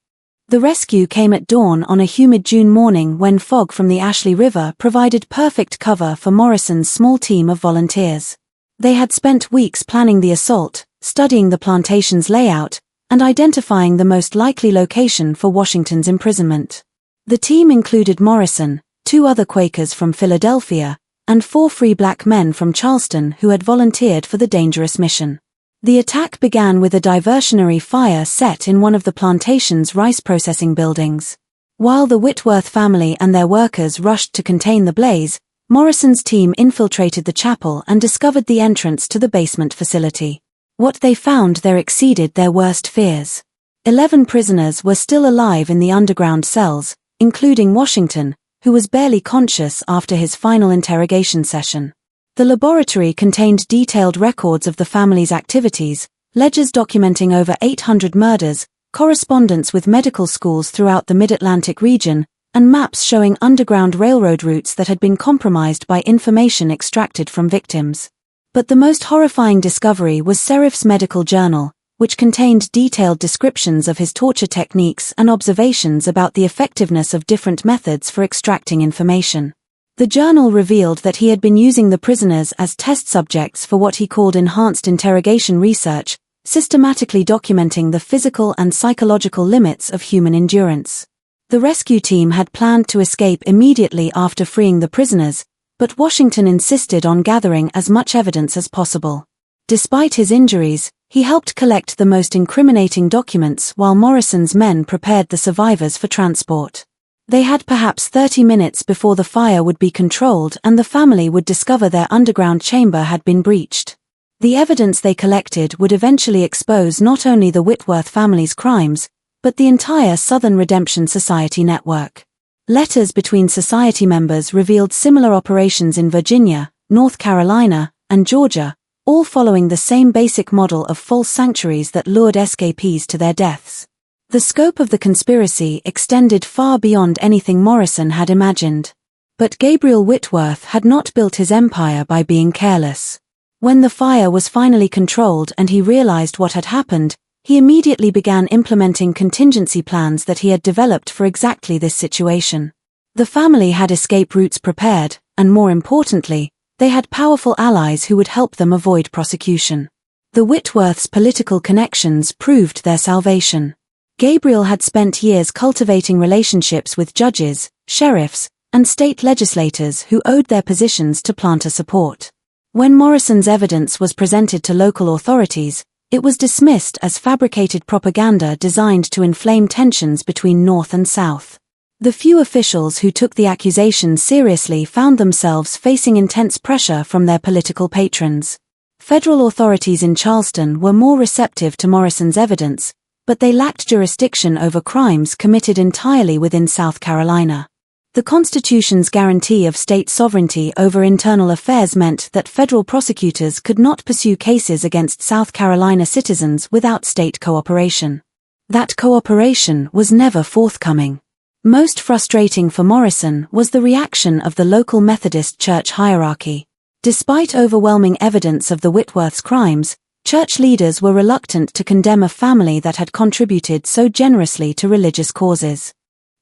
The rescue came at dawn on a humid June morning when fog from the Ashley River provided perfect cover for Morrison's small team of volunteers. They had spent weeks planning the assault, studying the plantation's layout, and identifying the most likely location for Washington's imprisonment. The team included Morrison, 2 other Quakers from Philadelphia, and 4 free black men from Charleston who had volunteered for the dangerous mission. The attack began with a diversionary fire set in one of the plantation's rice processing buildings. While the Whitworth family and their workers rushed to contain the blaze, Morrison's team infiltrated the chapel and discovered the entrance to the basement facility. What they found there exceeded their worst fears. 11 prisoners were still alive in the underground cells, including Washington, who was barely conscious after his final interrogation session. The laboratory contained detailed records of the family's activities, ledgers documenting over 800 murders, correspondence with medical schools throughout the Mid-Atlantic region, and maps showing underground railroad routes that had been compromised by information extracted from victims. But the most horrifying discovery was Serif's medical journal, which contained detailed descriptions of his torture techniques and observations about the effectiveness of different methods for extracting information. The journal revealed that he had been using the prisoners as test subjects for what he called enhanced interrogation research, systematically documenting the physical and psychological limits of human endurance. The rescue team had planned to escape immediately after freeing the prisoners, but Washington insisted on gathering as much evidence as possible. Despite his injuries, he helped collect the most incriminating documents while Morrison's men prepared the survivors for transport. They had perhaps 30 minutes before the fire would be controlled and the family would discover their underground chamber had been breached. The evidence they collected would eventually expose not only the Whitworth family's crimes, but the entire Southern Redemption Society network. Letters between society members revealed similar operations in Virginia, North Carolina, and Georgia, all following the same basic model of false sanctuaries that lured escapees to their deaths. The scope of the conspiracy extended far beyond anything Morrison had imagined. But Gabriel Whitworth had not built his empire by being careless. When the fire was finally controlled and he realized what had happened, he immediately began implementing contingency plans that he had developed for exactly this situation. The family had escape routes prepared, and more importantly, they had powerful allies who would help them avoid prosecution. The Whitworths' political connections proved their salvation. Gabriel had spent years cultivating relationships with judges, sheriffs, and state legislators who owed their positions to planter support. When Morrison's evidence was presented to local authorities, it was dismissed as fabricated propaganda designed to inflame tensions between North and South. The few officials who took the accusations seriously found themselves facing intense pressure from their political patrons. Federal authorities in Charleston were more receptive to Morrison's evidence, but they lacked jurisdiction over crimes committed entirely within South Carolina. The Constitution's guarantee of state sovereignty over internal affairs meant that federal prosecutors could not pursue cases against South Carolina citizens without state cooperation. That cooperation was never forthcoming. Most frustrating for Morrison was the reaction of the local Methodist church hierarchy. Despite overwhelming evidence of the Whitworths' crimes, church leaders were reluctant to condemn a family that had contributed so generously to religious causes.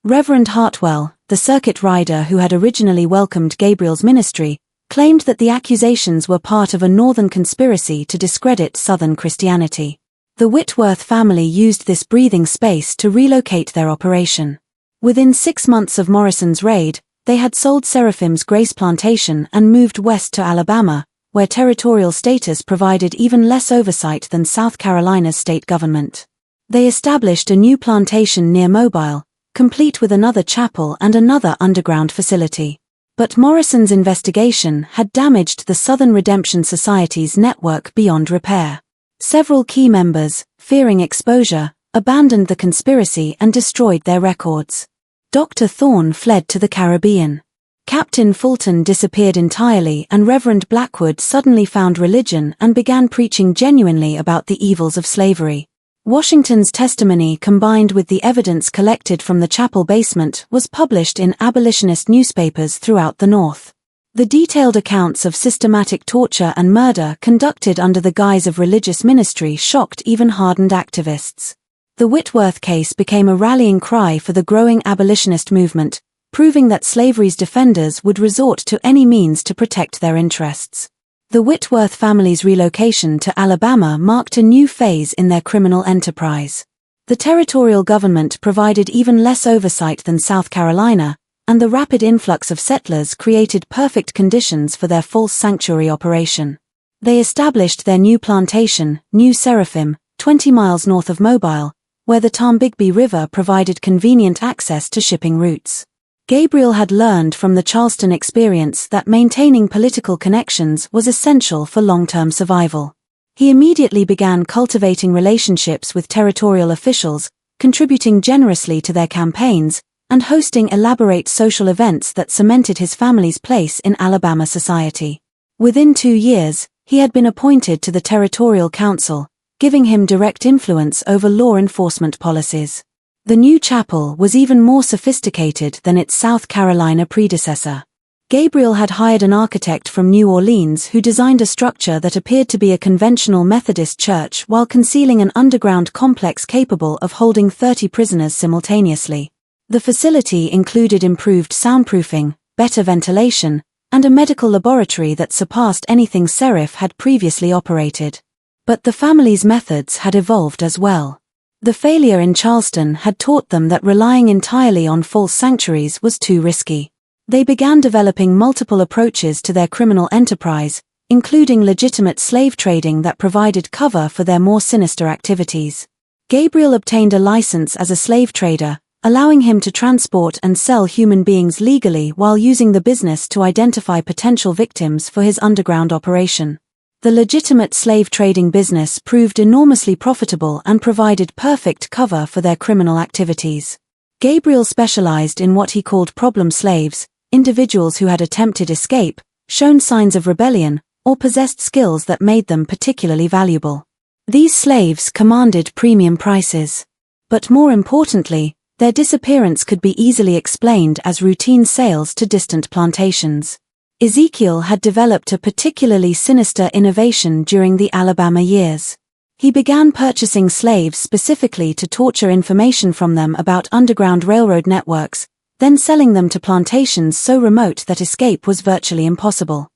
Reverend Hartwell, the circuit rider who had originally welcomed Gabriel's ministry, claimed that the accusations were part of a northern conspiracy to discredit Southern Christianity. The Whitworth family used this breathing space to relocate their operation. Within 6 months of Morrison's raid, they had sold Seraphim's Grace Plantation and moved west to Alabama, where territorial status provided even less oversight than South Carolina's state government. They established a new plantation near Mobile, complete with another chapel and another underground facility. But Morrison's investigation had damaged the Southern Redemption Society's network beyond repair. Several key members, fearing exposure, abandoned the conspiracy and destroyed their records. Dr. Thorne fled to the Caribbean. Captain Fulton disappeared entirely and Reverend Blackwood suddenly found religion and began preaching genuinely about the evils of slavery. Washington's testimony combined with the evidence collected from the chapel basement was published in abolitionist newspapers throughout the North. The detailed accounts of systematic torture and murder conducted under the guise of religious ministry shocked even hardened activists. The Whitworth case became a rallying cry for the growing abolitionist movement, proving that slavery's defenders would resort to any means to protect their interests. The Whitworth family's relocation to Alabama marked a new phase in their criminal enterprise. The territorial government provided even less oversight than South Carolina, and the rapid influx of settlers created perfect conditions for their false sanctuary operation. They established their new plantation, New Seraphim, 20 miles north of Mobile, where the Tombigbee River provided convenient access to shipping routes. Gabriel had learned from the Charleston experience that maintaining political connections was essential for long-term survival. He immediately began cultivating relationships with territorial officials, contributing generously to their campaigns, and hosting elaborate social events that cemented his family's place in Alabama society. Within 2 years, he had been appointed to the Territorial Council, giving him direct influence over law enforcement policies. The new chapel was even more sophisticated than its South Carolina predecessor. Gabriel had hired an architect from New Orleans who designed a structure that appeared to be a conventional Methodist church while concealing an underground complex capable of holding 30 prisoners simultaneously. The facility included improved soundproofing, better ventilation, and a medical laboratory that surpassed anything Serif had previously operated. But the family's methods had evolved as well. The failure in Charleston had taught them that relying entirely on false sanctuaries was too risky. They began developing multiple approaches to their criminal enterprise, including legitimate slave trading that provided cover for their more sinister activities. Gabriel obtained a license as a slave trader, allowing him to transport and sell human beings legally while using the business to identify potential victims for his underground operation. The legitimate slave trading business proved enormously profitable and provided perfect cover for their criminal activities. Gabriel specialized in what he called problem slaves, individuals who had attempted escape, shown signs of rebellion, or possessed skills that made them particularly valuable. These slaves commanded premium prices. But more importantly, their disappearance could be easily explained as routine sales to distant plantations. Ezekiel had developed a particularly sinister innovation during the Alabama years. He began purchasing slaves specifically to torture information from them about underground railroad networks, then selling them to plantations so remote that escape was virtually impossible.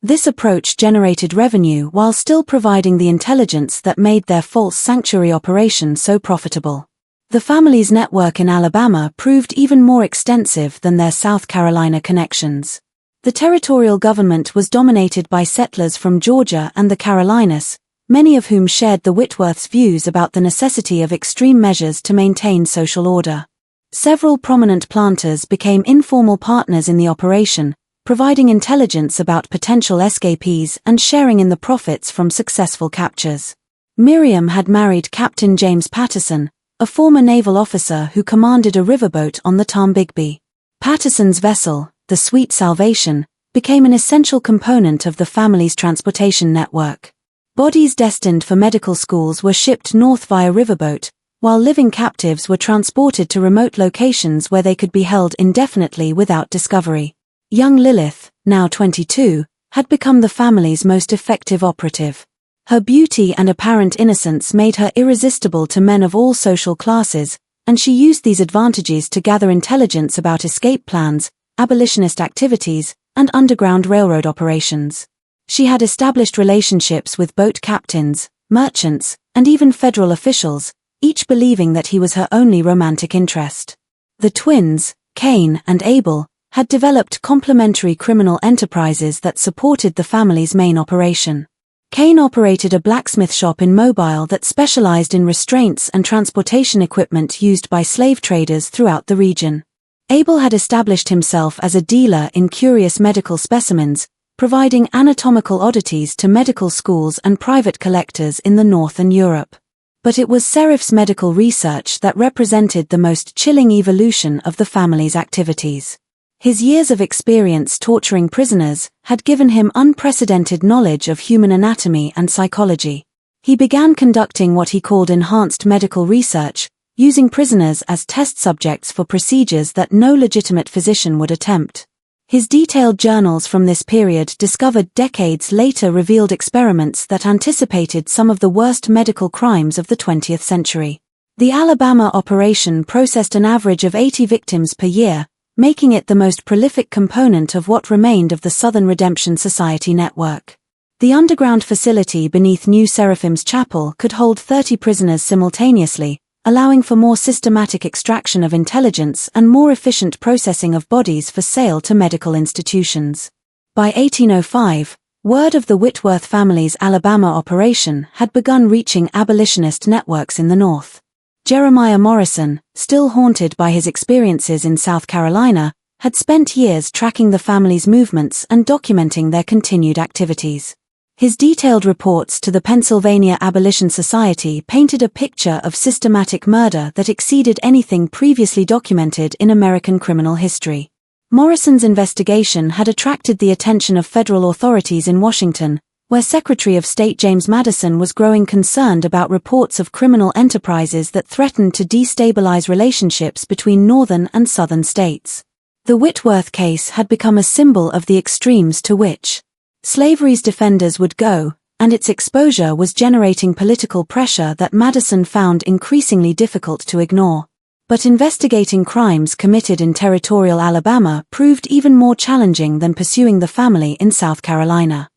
This approach generated revenue while still providing the intelligence that made their false sanctuary operation so profitable. The family's network in Alabama proved even more extensive than their South Carolina connections. The territorial government was dominated by settlers from Georgia and the Carolinas, many of whom shared the Whitworths' views about the necessity of extreme measures to maintain social order. Several prominent planters became informal partners in the operation, providing intelligence about potential escapees and sharing in the profits from successful captures. Miriam had married Captain James Patterson, a former naval officer who commanded a riverboat on the Tombigbee. Patterson's vessel, the Sweet Salvation, became an essential component of the family's transportation network. Bodies destined for medical schools were shipped north via riverboat, while living captives were transported to remote locations where they could be held indefinitely without discovery. Young Lilith, now 22, had become the family's most effective operative. Her beauty and apparent innocence made her irresistible to men of all social classes, and she used these advantages to gather intelligence about escape plans, abolitionist activities, and underground railroad operations. She had established relationships with boat captains, merchants, and even federal officials, each believing that he was her only romantic interest. The twins, Cain and Abel, had developed complementary criminal enterprises that supported the family's main operation. Cain operated a blacksmith shop in Mobile that specialized in restraints and transportation equipment used by slave traders throughout the region. Abel had established himself as a dealer in curious medical specimens, providing anatomical oddities to medical schools and private collectors in the North and Europe. But it was Serif's medical research that represented the most chilling evolution of the family's activities. His years of experience torturing prisoners had given him unprecedented knowledge of human anatomy and psychology. He began conducting what he called enhanced medical research, using prisoners as test subjects for procedures that no legitimate physician would attempt. His detailed journals from this period discovered decades later revealed experiments that anticipated some of the worst medical crimes of the 20th century. The Alabama operation processed an average of 80 victims per year, making it the most prolific component of what remained of the Southern Redemption Society network. The underground facility beneath New Seraphim's Chapel could hold 30 prisoners simultaneously, allowing for more systematic extraction of intelligence and more efficient processing of bodies for sale to medical institutions. By 1805, word of the Whitworth family's Alabama operation had begun reaching abolitionist networks in the North. Jeremiah Morrison, still haunted by his experiences in South Carolina, had spent years tracking the family's movements and documenting their continued activities. His detailed reports to the Pennsylvania Abolition Society painted a picture of systematic murder that exceeded anything previously documented in American criminal history. Morrison's investigation had attracted the attention of federal authorities in Washington, where Secretary of State James Madison was growing concerned about reports of criminal enterprises that threatened to destabilize relationships between northern and southern states. The Whitworth case had become a symbol of the extremes to which slavery's defenders would go, and its exposure was generating political pressure that Madison found increasingly difficult to ignore. But investigating crimes committed in territorial Alabama proved even more challenging than pursuing the family in South Carolina.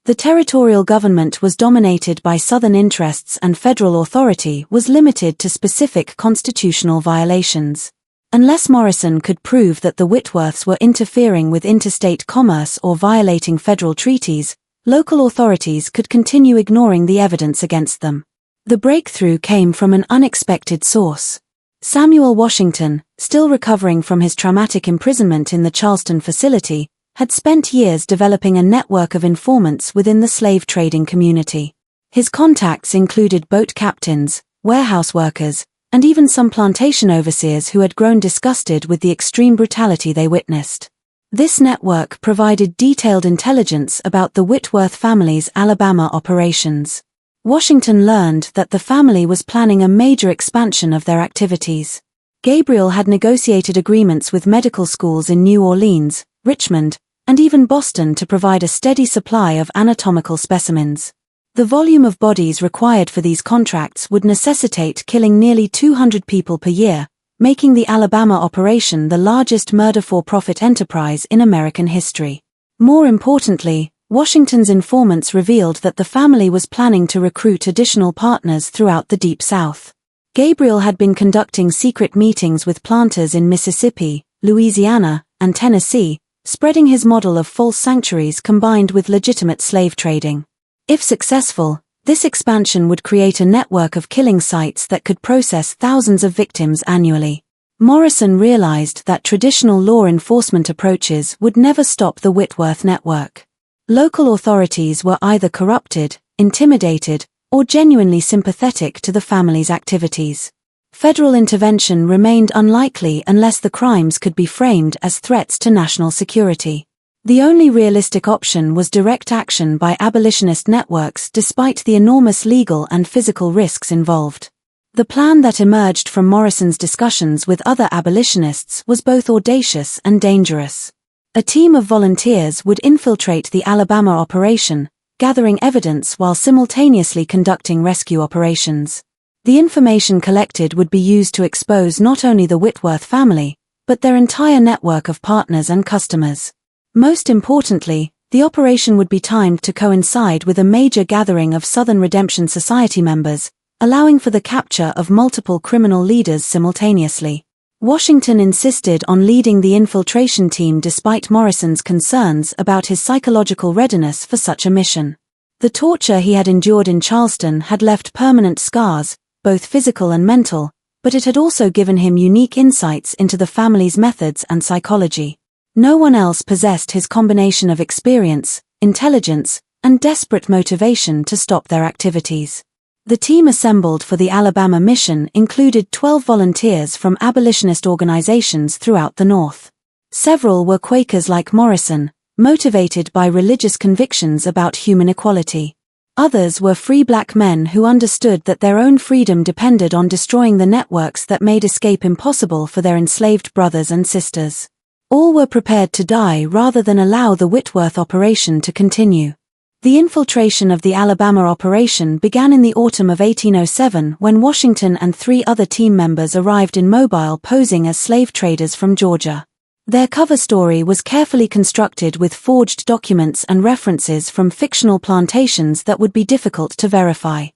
The territorial government was dominated by Southern interests and federal authority was limited to specific constitutional violations. Unless Morrison could prove that the Whitworths were interfering with interstate commerce or violating federal treaties, local authorities could continue ignoring the evidence against them. The breakthrough came from an unexpected source. Samuel Washington, still recovering from his traumatic imprisonment in the Charleston facility, had spent years developing a network of informants within the slave trading community. His contacts included boat captains, warehouse workers, and even some plantation overseers who had grown disgusted with the extreme brutality they witnessed. This network provided detailed intelligence about the Whitworth family's Alabama operations. Washington learned that the family was planning a major expansion of their activities. Gabriel had negotiated agreements with medical schools in New Orleans, Richmond, and even Boston to provide a steady supply of anatomical specimens. The volume of bodies required for these contracts would necessitate killing nearly 200 people per year, making the Alabama operation the largest murder for-profit enterprise in American history. More importantly, Washington's informants revealed that the family was planning to recruit additional partners throughout the Deep South. Gabriel had been conducting secret meetings with planters in Mississippi, Louisiana, and Tennessee, spreading his model of false sanctuaries combined with legitimate slave trading. If successful, this expansion would create a network of killing sites that could process thousands of victims annually. Morrison realized that traditional law enforcement approaches would never stop the Whitworth network. Local authorities were either corrupted, intimidated, or genuinely sympathetic to the family's activities. Federal intervention remained unlikely unless the crimes could be framed as threats to national security. The only realistic option was direct action by abolitionist networks despite the enormous legal and physical risks involved. The plan that emerged from Morrison's discussions with other abolitionists was both audacious and dangerous. A team of volunteers would infiltrate the Alabama operation, gathering evidence while simultaneously conducting rescue operations. The information collected would be used to expose not only the Whitworth family, but their entire network of partners and customers. Most importantly, the operation would be timed to coincide with a major gathering of Southern Redemption Society members, allowing for the capture of multiple criminal leaders simultaneously. Washington insisted on leading the infiltration team despite Morrison's concerns about his psychological readiness for such a mission. The torture he had endured in Charleston had left permanent scars, both physical and mental, but it had also given him unique insights into the family's methods and psychology. No one else possessed his combination of experience, intelligence, and desperate motivation to stop their activities. The team assembled for the Alabama mission included 12 volunteers from abolitionist organizations throughout the North. Several were Quakers like Morrison, motivated by religious convictions about human equality. Others were free black men who understood that their own freedom depended on destroying the networks that made escape impossible for their enslaved brothers and sisters. All were prepared to die rather than allow the Whitworth operation to continue. The infiltration of the Alabama operation began in the autumn of 1807 when Washington and 3 other team members arrived in Mobile posing as slave traders from Georgia. Their cover story was carefully constructed with forged documents and references from fictional plantations that would be difficult to verify.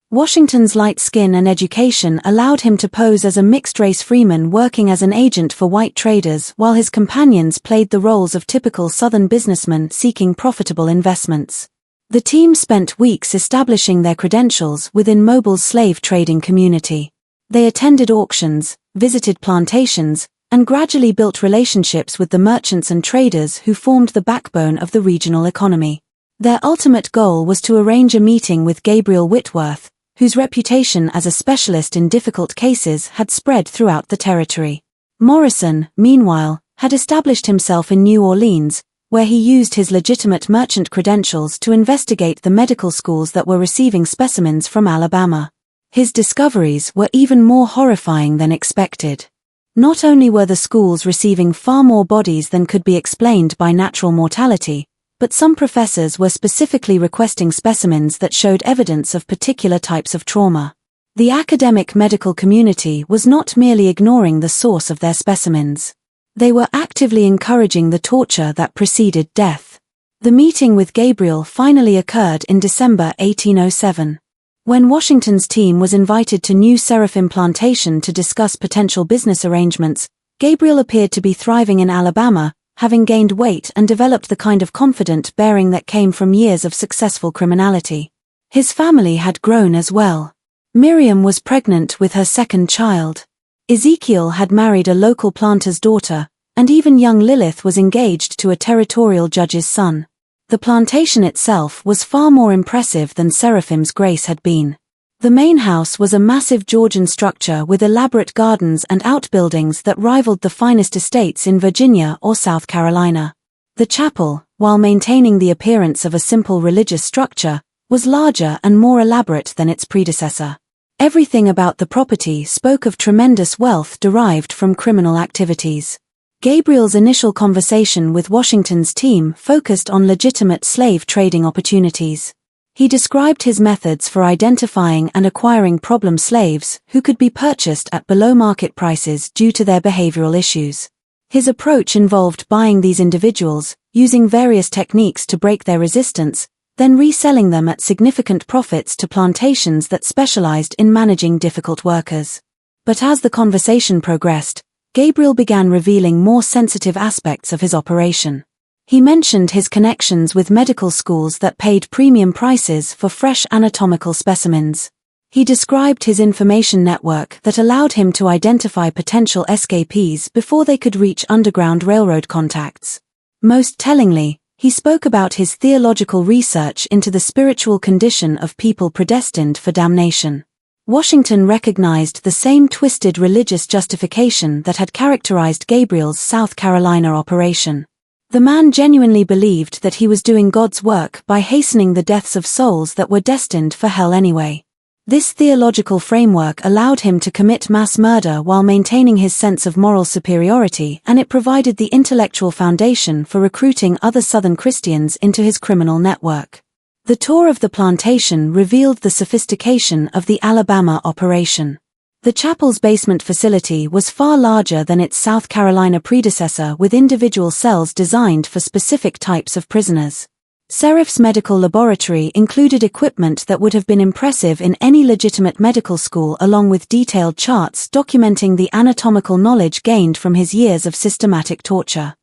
Washington's light skin and education allowed him to pose as a mixed-race freeman working as an agent for white traders, while his companions played the roles of typical Southern businessmen seeking profitable investments. The team spent weeks establishing their credentials within Mobile's slave trading community. They attended auctions, visited plantations, and gradually built relationships with the merchants and traders who formed the backbone of the regional economy. Their ultimate goal was to arrange a meeting with Gabriel Whitworth, whose reputation as a specialist in difficult cases had spread throughout the territory. Morrison, meanwhile, had established himself in New Orleans, where he used his legitimate merchant credentials to investigate the medical schools that were receiving specimens from Alabama. His discoveries were even more horrifying than expected. Not only were the schools receiving far more bodies than could be explained by natural mortality, but some professors were specifically requesting specimens that showed evidence of particular types of trauma. The academic medical community was not merely ignoring the source of their specimens. They were actively encouraging the torture that preceded death. The meeting with Gabriel finally occurred in December 1807. When Washington's team was invited to New Seraphim Plantation to discuss potential business arrangements, Gabriel appeared to be thriving in Alabama, having gained weight and developed the kind of confident bearing that came from years of successful criminality. His family had grown as well. Miriam was pregnant with her second child. Ezekiel had married a local planter's daughter, and even young Lilith was engaged to a territorial judge's son. The plantation itself was far more impressive than Seraphim's Grace had been. The main house was a massive Georgian structure with elaborate gardens and outbuildings that rivaled the finest estates in Virginia or South Carolina. The chapel, while maintaining the appearance of a simple religious structure, was larger and more elaborate than its predecessor. Everything about the property spoke of tremendous wealth derived from criminal activities. Gabriel's initial conversation with Washington's team focused on legitimate slave trading opportunities. He described his methods for identifying and acquiring problem slaves who could be purchased at below-market prices due to their behavioral issues. His approach involved buying these individuals, using various techniques to break their resistance, then reselling them at significant profits to plantations that specialized in managing difficult workers. But as the conversation progressed, Gabriel began revealing more sensitive aspects of his operation. He mentioned his connections with medical schools that paid premium prices for fresh anatomical specimens. He described his information network that allowed him to identify potential escapees before they could reach Underground Railroad contacts. Most tellingly, he spoke about his theological research into the spiritual condition of people predestined for damnation. Washington recognized the same twisted religious justification that had characterized Gabriel's South Carolina operation. The man genuinely believed that he was doing God's work by hastening the deaths of souls that were destined for hell anyway. This theological framework allowed him to commit mass murder while maintaining his sense of moral superiority, and it provided the intellectual foundation for recruiting other Southern Christians into his criminal network. The tour of the plantation revealed the sophistication of the Alabama operation. The chapel's basement facility was far larger than its South Carolina predecessor, with individual cells designed for specific types of prisoners. Seraph's medical laboratory included equipment that would have been impressive in any legitimate medical school, along with detailed charts documenting the anatomical knowledge gained from his years of systematic torture.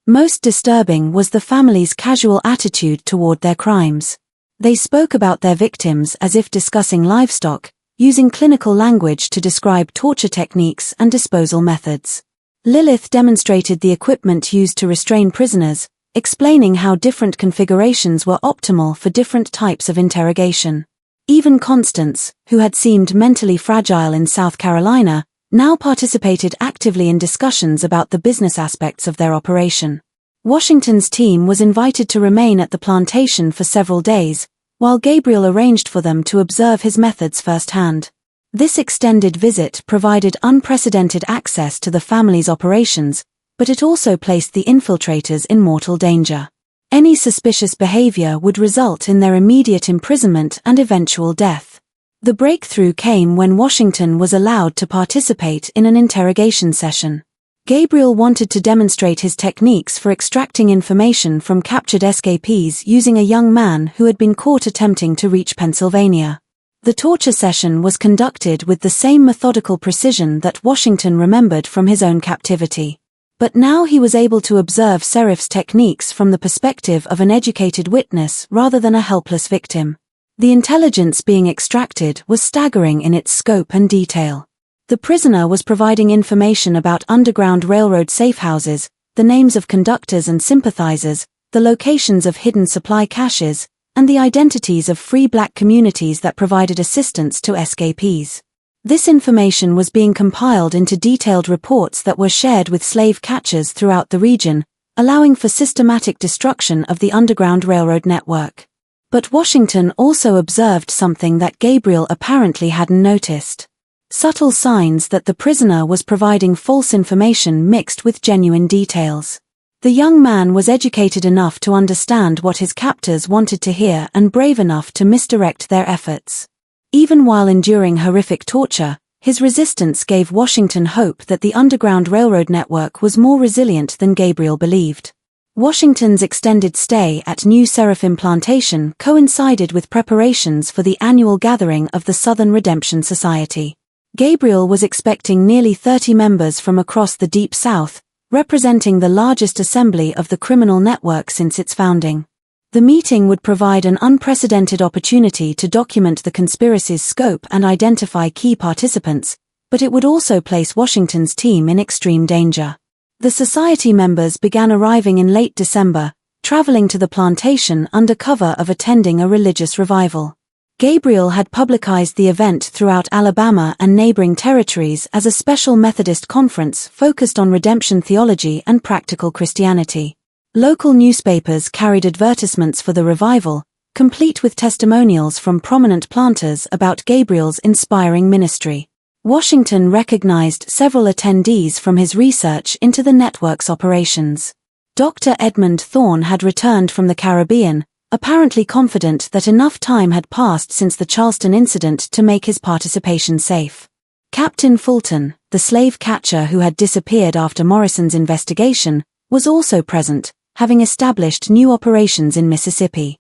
Most disturbing was the family's casual attitude toward their crimes. They spoke about their victims as if discussing livestock, using clinical language to describe torture techniques and disposal methods. Lilith demonstrated the equipment used to restrain prisoners, explaining how different configurations were optimal for different types of interrogation. Even Constance, who had seemed mentally fragile in South Carolina, now participated actively in discussions about the business aspects of their operation. Washington's team was invited to remain at the plantation for several days, while Gabriel arranged for them to observe his methods firsthand. This extended visit provided unprecedented access to the family's operations, but it also placed the infiltrators in mortal danger. Any suspicious behavior would result in their immediate imprisonment and eventual death. The breakthrough came when Washington was allowed to participate in an interrogation session. Gabriel wanted to demonstrate his techniques for extracting information from captured escapees using a young man who had been caught attempting to reach Pennsylvania. The torture session was conducted with the same methodical precision that Washington remembered from his own captivity. But now he was able to observe Serif's techniques from the perspective of an educated witness rather than a helpless victim. The intelligence being extracted was staggering in its scope and detail. The prisoner was providing information about Underground Railroad safehouses, the names of conductors and sympathizers, the locations of hidden supply caches, and the identities of free black communities that provided assistance to escapees. This information was being compiled into detailed reports that were shared with slave catchers throughout the region, allowing for systematic destruction of the Underground Railroad network. But Washington also observed something that Gabriel apparently hadn't noticed. Subtle signs that the prisoner was providing false information mixed with genuine details. The young man was educated enough to understand what his captors wanted to hear and brave enough to misdirect their efforts. Even while enduring horrific torture, his resistance gave Washington hope that the Underground Railroad network was more resilient than Gabriel believed. Washington's extended stay at New Seraphim Plantation coincided with preparations for the annual gathering of the Southern Redemption Society. Gabriel was expecting nearly 30 members from across the Deep South, representing the largest assembly of the criminal network since its founding. The meeting would provide an unprecedented opportunity to document the conspiracy's scope and identify key participants, but it would also place Washington's team in extreme danger. The society members began arriving in late December, traveling to the plantation under cover of attending a religious revival. Gabriel had publicized the event throughout Alabama and neighboring territories as a special Methodist conference focused on redemption theology and practical Christianity. Local newspapers carried advertisements for the revival, complete with testimonials from prominent planters about Gabriel's inspiring ministry. Washington recognized several attendees from his research into the network's operations. Dr. Edmund Thorne had returned from the Caribbean, apparently confident that enough time had passed since the Charleston incident to make his participation safe. Captain Fulton, the slave catcher who had disappeared after Morrison's investigation, was also present, having established new operations in Mississippi.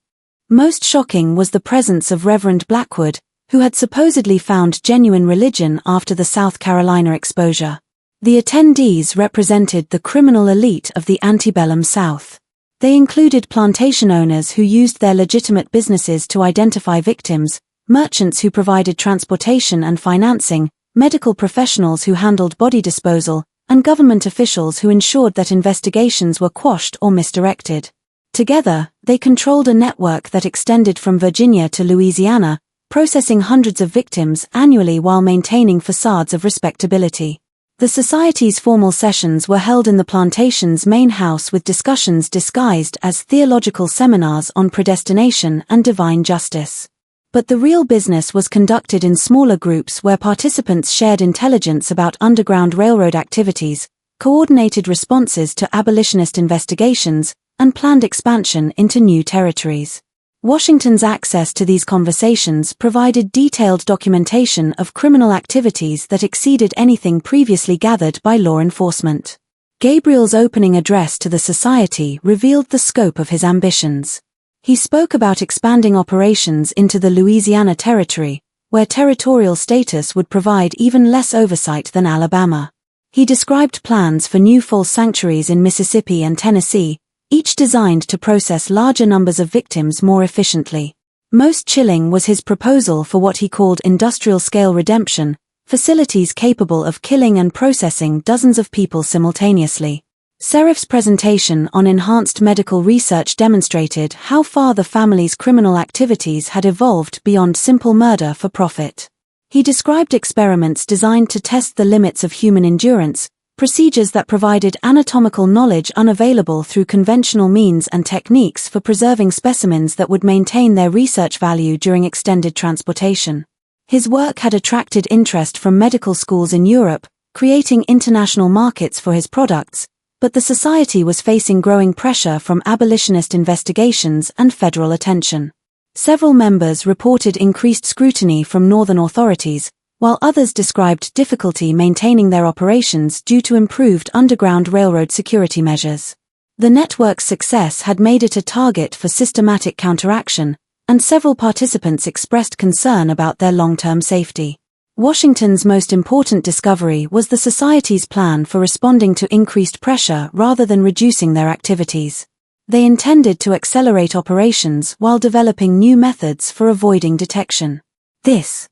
Most shocking was the presence of Reverend Blackwood, who had supposedly found genuine religion after the South Carolina exposure. The attendees represented the criminal elite of the antebellum South. They included plantation owners who used their legitimate businesses to identify victims, merchants who provided transportation and financing, medical professionals who handled body disposal, and government officials who ensured that investigations were quashed or misdirected. Together, they controlled a network that extended from Virginia to Louisiana, processing hundreds of victims annually while maintaining facades of respectability. The society's formal sessions were held in the plantation's main house with discussions disguised as theological seminars on predestination and divine justice. But the real business was conducted in smaller groups where participants shared intelligence about Underground Railroad activities, coordinated responses to abolitionist investigations, and planned expansion into new territories. Washington's access to these conversations provided detailed documentation of criminal activities that exceeded anything previously gathered by law enforcement. Gabriel's opening address to the society revealed the scope of his ambitions. He spoke about expanding operations into the Louisiana Territory, where territorial status would provide even less oversight than Alabama. He described plans for new false sanctuaries in Mississippi and Tennessee, each designed to process larger numbers of victims more efficiently. Most chilling was his proposal for what he called industrial-scale redemption, facilities capable of killing and processing dozens of people simultaneously. Serif's presentation on enhanced medical research demonstrated how far the family's criminal activities had evolved beyond simple murder for profit. He described experiments designed to test the limits of human endurance, procedures that provided anatomical knowledge unavailable through conventional means and techniques for preserving specimens that would maintain their research value during extended transportation. His work had attracted interest from medical schools in Europe, creating international markets for his products, but the society was facing growing pressure from abolitionist investigations and federal attention. Several members reported increased scrutiny from northern authorities, while others described difficulty maintaining their operations due to improved underground railroad security measures. The network's success had made it a target for systematic counteraction, and several participants expressed concern about their long-term safety. Washington's most important discovery was the Society's plan for responding to increased pressure rather than reducing their activities. They intended to accelerate operations while developing new methods for avoiding detection. This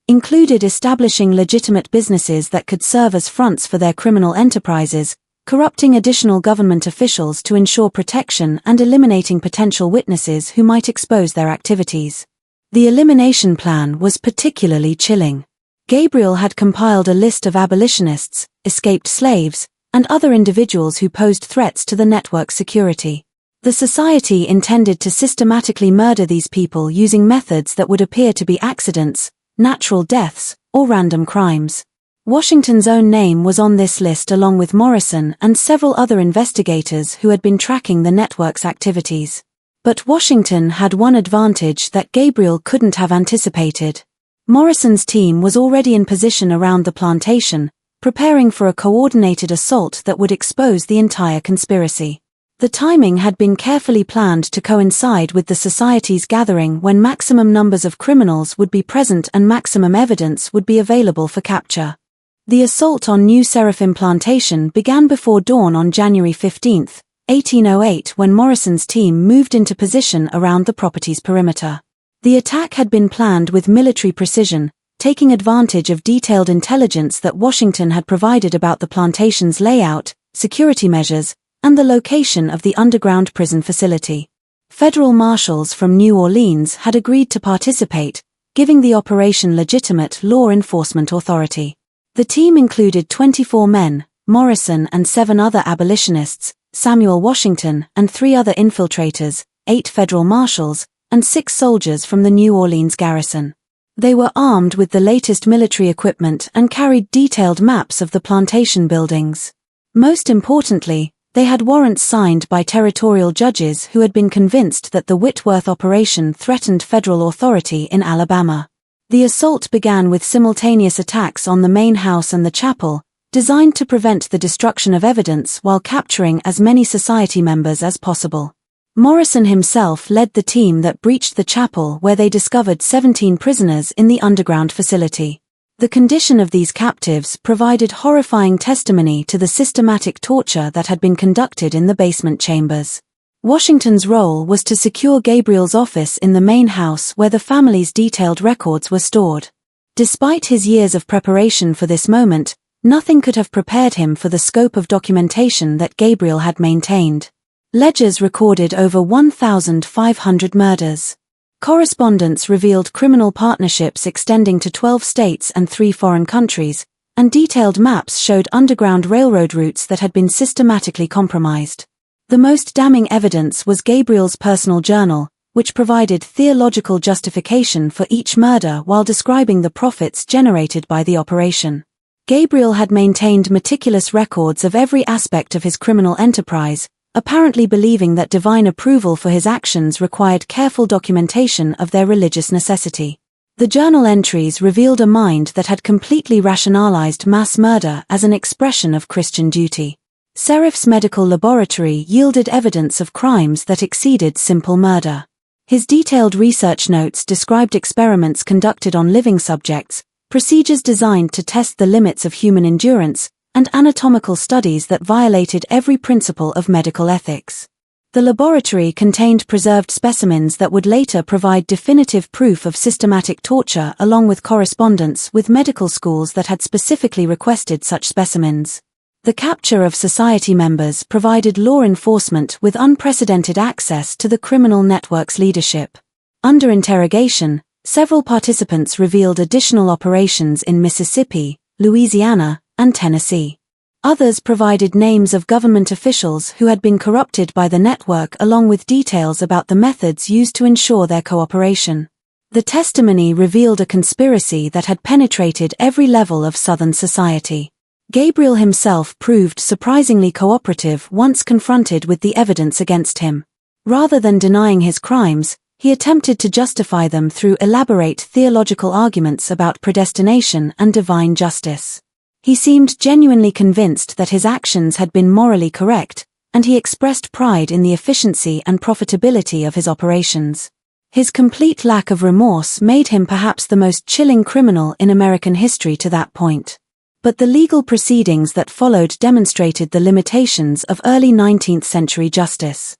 included establishing legitimate businesses that could serve as fronts for their criminal enterprises, corrupting additional government officials to ensure protection, and eliminating potential witnesses who might expose their activities. The elimination plan was particularly chilling. Gabriel had compiled a list of abolitionists, escaped slaves, and other individuals who posed threats to the network's security. The Society intended to systematically murder these people using methods that would appear to be accidents, natural deaths, or random crimes. Washington's own name was on this list along with Morrison and several other investigators who had been tracking the network's activities. But Washington had one advantage that Gabriel couldn't have anticipated. Morrison's team was already in position around the plantation, preparing for a coordinated assault that would expose the entire conspiracy. The timing had been carefully planned to coincide with the Society's gathering when maximum numbers of criminals would be present and maximum evidence would be available for capture. The assault on New Seraphim Plantation began before dawn on January 15, 1808, when Morrison's team moved into position around the property's perimeter. The attack had been planned with military precision, taking advantage of detailed intelligence that Washington had provided about the plantation's layout, security measures, and the location of the underground prison facility. Federal marshals from New Orleans had agreed to participate, giving the operation legitimate law enforcement authority. The team included 24 men, Morrison and 7 other abolitionists, Samuel Washington and 3 other infiltrators, 8 federal marshals, and 6 soldiers from the New Orleans garrison. They were armed with the latest military equipment and carried detailed maps of the plantation buildings. Most importantly, they had warrants signed by territorial judges who had been convinced that the Whitworth operation threatened federal authority in Alabama. The assault began with simultaneous attacks on the main house and the chapel, designed to prevent the destruction of evidence while capturing as many Society members as possible. Morrison himself led the team that breached the chapel, where they discovered 17 prisoners in the underground facility. The condition of these captives provided horrifying testimony to the systematic torture that had been conducted in the basement chambers. Washington's role was to secure Gabriel's office in the main house where the family's detailed records were stored. Despite his years of preparation for this moment, nothing could have prepared him for the scope of documentation that Gabriel had maintained. Ledgers recorded over 1,500 murders. Correspondence revealed criminal partnerships extending to 12 states and 3 foreign countries, and detailed maps showed underground railroad routes that had been systematically compromised. The most damning evidence was Gabriel's personal journal, which provided theological justification for each murder while describing the profits generated by the operation. Gabriel had maintained meticulous records of every aspect of his criminal enterprise, apparently believing that divine approval for his actions required careful documentation of their religious necessity. The journal entries revealed a mind that had completely rationalized mass murder as an expression of Christian duty. Seraph's medical laboratory yielded evidence of crimes that exceeded simple murder. His detailed research notes described experiments conducted on living subjects, procedures designed to test the limits of human endurance, and anatomical studies that violated every principle of medical ethics. The laboratory contained preserved specimens that would later provide definitive proof of systematic torture, along with correspondence with medical schools that had specifically requested such specimens. The capture of Society members provided law enforcement with unprecedented access to the criminal network's leadership. Under interrogation, several participants revealed additional operations in Mississippi, Louisiana, and Tennessee. Others provided names of government officials who had been corrupted by the network, along with details about the methods used to ensure their cooperation. The testimony revealed a conspiracy that had penetrated every level of Southern society. Gabriel himself proved surprisingly cooperative once confronted with the evidence against him. Rather than denying his crimes, He attempted to justify them through elaborate theological arguments about predestination and divine justice. He seemed genuinely convinced that his actions had been morally correct, and he expressed pride in the efficiency and profitability of his operations. His complete lack of remorse made him perhaps the most chilling criminal in American history to that point. But the legal proceedings that followed demonstrated the limitations of early 19th century justice.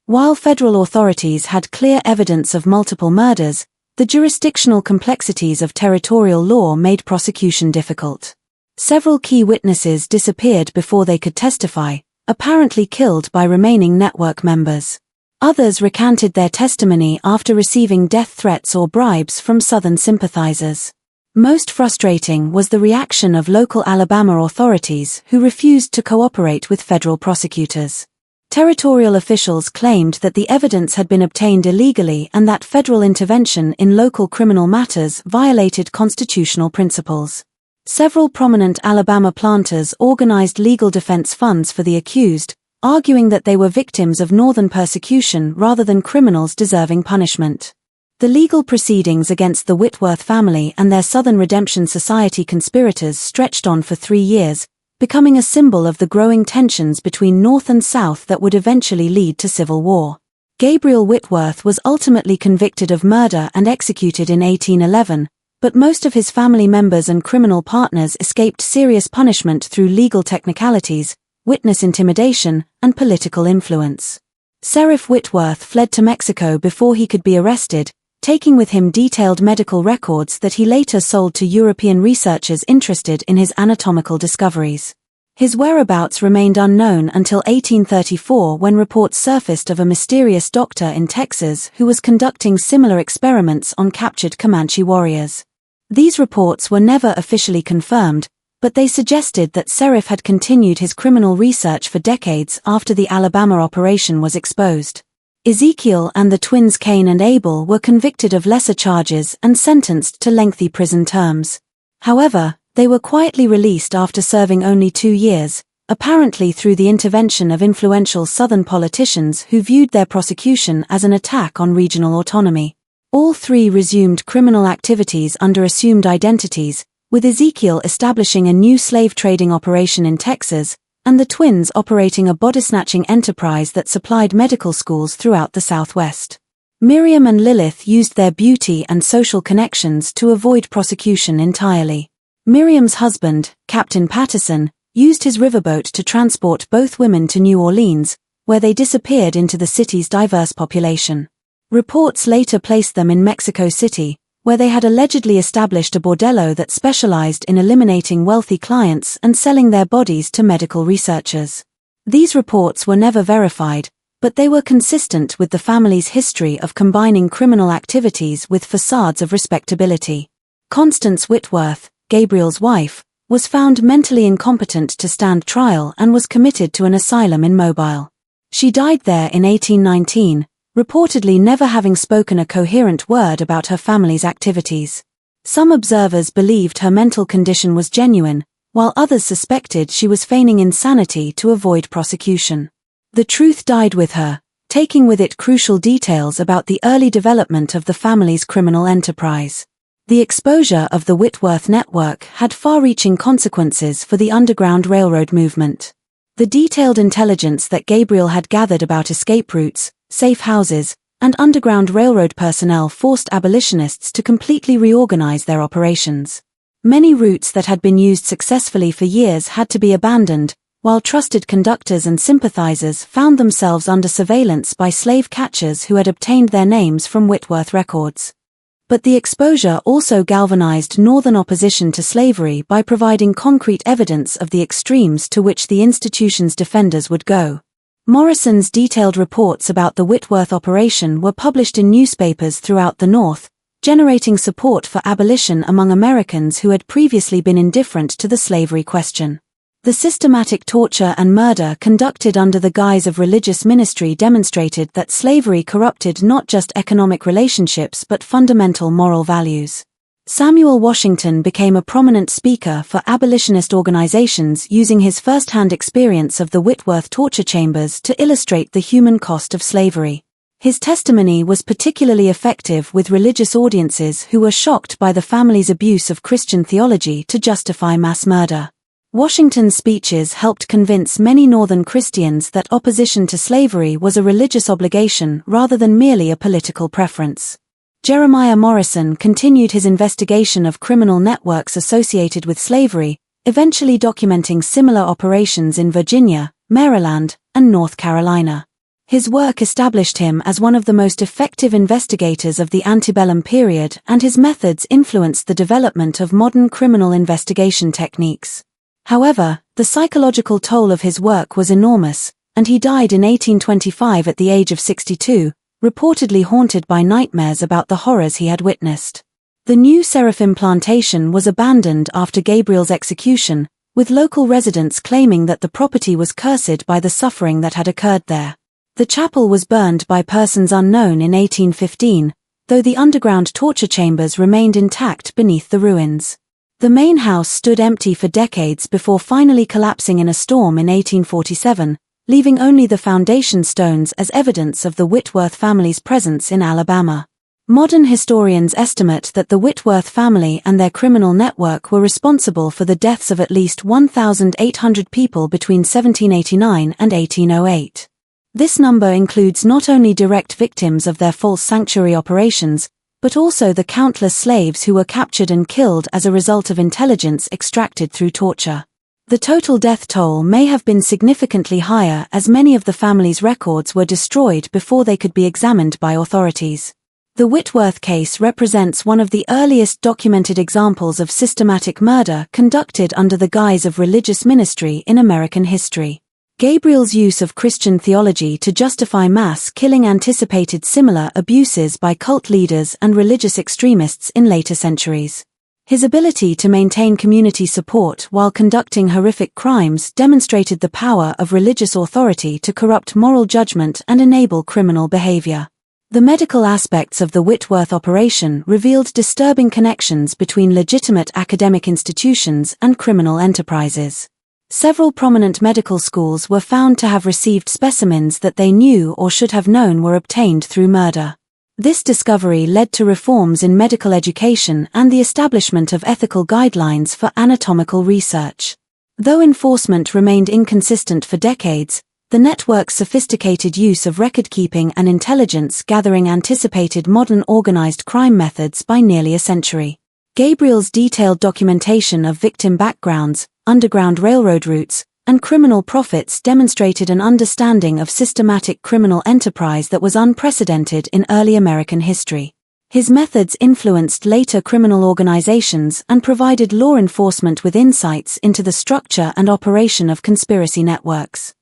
While federal authorities had clear evidence of multiple murders, the jurisdictional complexities of territorial law made prosecution difficult. Several key witnesses disappeared before they could testify, apparently killed by remaining network members. Others recanted their testimony after receiving death threats or bribes from Southern sympathizers. Most frustrating was the reaction of local Alabama authorities who refused to cooperate with federal prosecutors. Territorial officials claimed that the evidence had been obtained illegally and that federal intervention in local criminal matters violated constitutional principles. Several prominent Alabama planters organized legal defense funds for the accused, arguing that they were victims of Northern persecution rather than criminals deserving punishment. The legal proceedings against the Whitworth family and their Southern Redemption Society conspirators stretched on for 3 years, becoming a symbol of the growing tensions between North and South that would eventually lead to civil war. Gabriel Whitworth was ultimately convicted of murder and executed in 1811, but most of his family members and criminal partners escaped serious punishment through legal technicalities, witness intimidation, and political influence. Sheriff Whitworth fled to Mexico before he could be arrested, taking with him detailed medical records that he later sold to European researchers interested in his anatomical discoveries. His whereabouts remained unknown until 1834 when reports surfaced of a mysterious doctor in Texas who was conducting similar experiments on captured Comanche warriors. These reports were never officially confirmed, but they suggested that Sheriff had continued his criminal research for decades after the Alabama operation was exposed. Ezekiel and the twins Cain and Abel were convicted of lesser charges and sentenced to lengthy prison terms. However, they were quietly released after serving only 2 years, apparently through the intervention of influential Southern politicians who viewed their prosecution as an attack on regional autonomy. All 3 resumed criminal activities under assumed identities, with Ezekiel establishing a new slave trading operation in Texas, and the twins operating a body-snatching enterprise that supplied medical schools throughout the Southwest. Miriam and Lilith used their beauty and social connections to avoid prosecution entirely. Miriam's husband, Captain Patterson, used his riverboat to transport both women to New Orleans, where they disappeared into the city's diverse population. Reports later placed them in Mexico City, where they had allegedly established a bordello that specialized in eliminating wealthy clients and selling their bodies to medical researchers. These reports were never verified, but they were consistent with the family's history of combining criminal activities with facades of respectability. Constance Whitworth, Gabriel's wife, was found mentally incompetent to stand trial and was committed to an asylum in Mobile. She died there in 1819, reportedly never having spoken a coherent word about her family's activities. Some observers believed her mental condition was genuine, while others suspected she was feigning insanity to avoid prosecution. The truth died with her, taking with it crucial details about the early development of the family's criminal enterprise. The exposure of the Whitworth network had far-reaching consequences for the Underground Railroad movement. The detailed intelligence that Gabriel had gathered about escape routes, safe houses, and Underground Railroad personnel forced abolitionists to completely reorganize their operations. Many routes that had been used successfully for years had to be abandoned, while trusted conductors and sympathizers found themselves under surveillance by slave catchers who had obtained their names from Whitworth records. But the exposure also galvanized Northern opposition to slavery by providing concrete evidence of the extremes to which the institution's defenders would go. Morrison's detailed reports about the Whitworth operation were published in newspapers throughout the North, generating support for abolition among Americans who had previously been indifferent to the slavery question. The systematic torture and murder conducted under the guise of religious ministry demonstrated that slavery corrupted not just economic relationships but fundamental moral values. Samuel Washington became a prominent speaker for abolitionist organizations using his first-hand experience of the Whitworth torture chambers to illustrate the human cost of slavery. His testimony was particularly effective with religious audiences who were shocked by the family's abuse of Christian theology to justify mass murder. Washington's speeches helped convince many Northern Christians that opposition to slavery was a religious obligation rather than merely a political preference. Jeremiah Morrison continued his investigation of criminal networks associated with slavery, eventually documenting similar operations in Virginia, Maryland, and North Carolina. His work established him as one of the most effective investigators of the antebellum period, and his methods influenced the development of modern criminal investigation techniques. However, the psychological toll of his work was enormous, and he died in 1825 at the age of 62, reportedly haunted by nightmares about the horrors he had witnessed. The New Seraphim plantation was abandoned after Gabriel's execution, with local residents claiming that the property was cursed by the suffering that had occurred there. The chapel was burned by persons unknown in 1815, though the underground torture chambers remained intact beneath the ruins. The main house stood empty for decades before finally collapsing in a storm in 1847, leaving only the foundation stones as evidence of the Whitworth family's presence in Alabama. Modern historians estimate that the Whitworth family and their criminal network were responsible for the deaths of at least 1,800 people between 1789 and 1808. This number includes not only direct victims of their false sanctuary operations, but also the countless slaves who were captured and killed as a result of intelligence extracted through torture. The total death toll may have been significantly higher, as many of the family's records were destroyed before they could be examined by authorities. The Whitworth case represents one of the earliest documented examples of systematic murder conducted under the guise of religious ministry in American history. Gabriel's use of Christian theology to justify mass killing anticipated similar abuses by cult leaders and religious extremists in later centuries. His ability to maintain community support while conducting horrific crimes demonstrated the power of religious authority to corrupt moral judgment and enable criminal behavior. The medical aspects of the Whitworth operation revealed disturbing connections between legitimate academic institutions and criminal enterprises. Several prominent medical schools were found to have received specimens that they knew or should have known were obtained through murder. This discovery led to reforms in medical education and the establishment of ethical guidelines for anatomical research. Though enforcement remained inconsistent for decades, the network's sophisticated use of record-keeping and intelligence gathering anticipated modern organized crime methods by nearly a century. Gabriel's detailed documentation of victim backgrounds, underground railroad routes, and criminal profits demonstrated an understanding of systematic criminal enterprise that was unprecedented in early American history. His methods influenced later criminal organizations and provided law enforcement with insights into the structure and operation of conspiracy networks.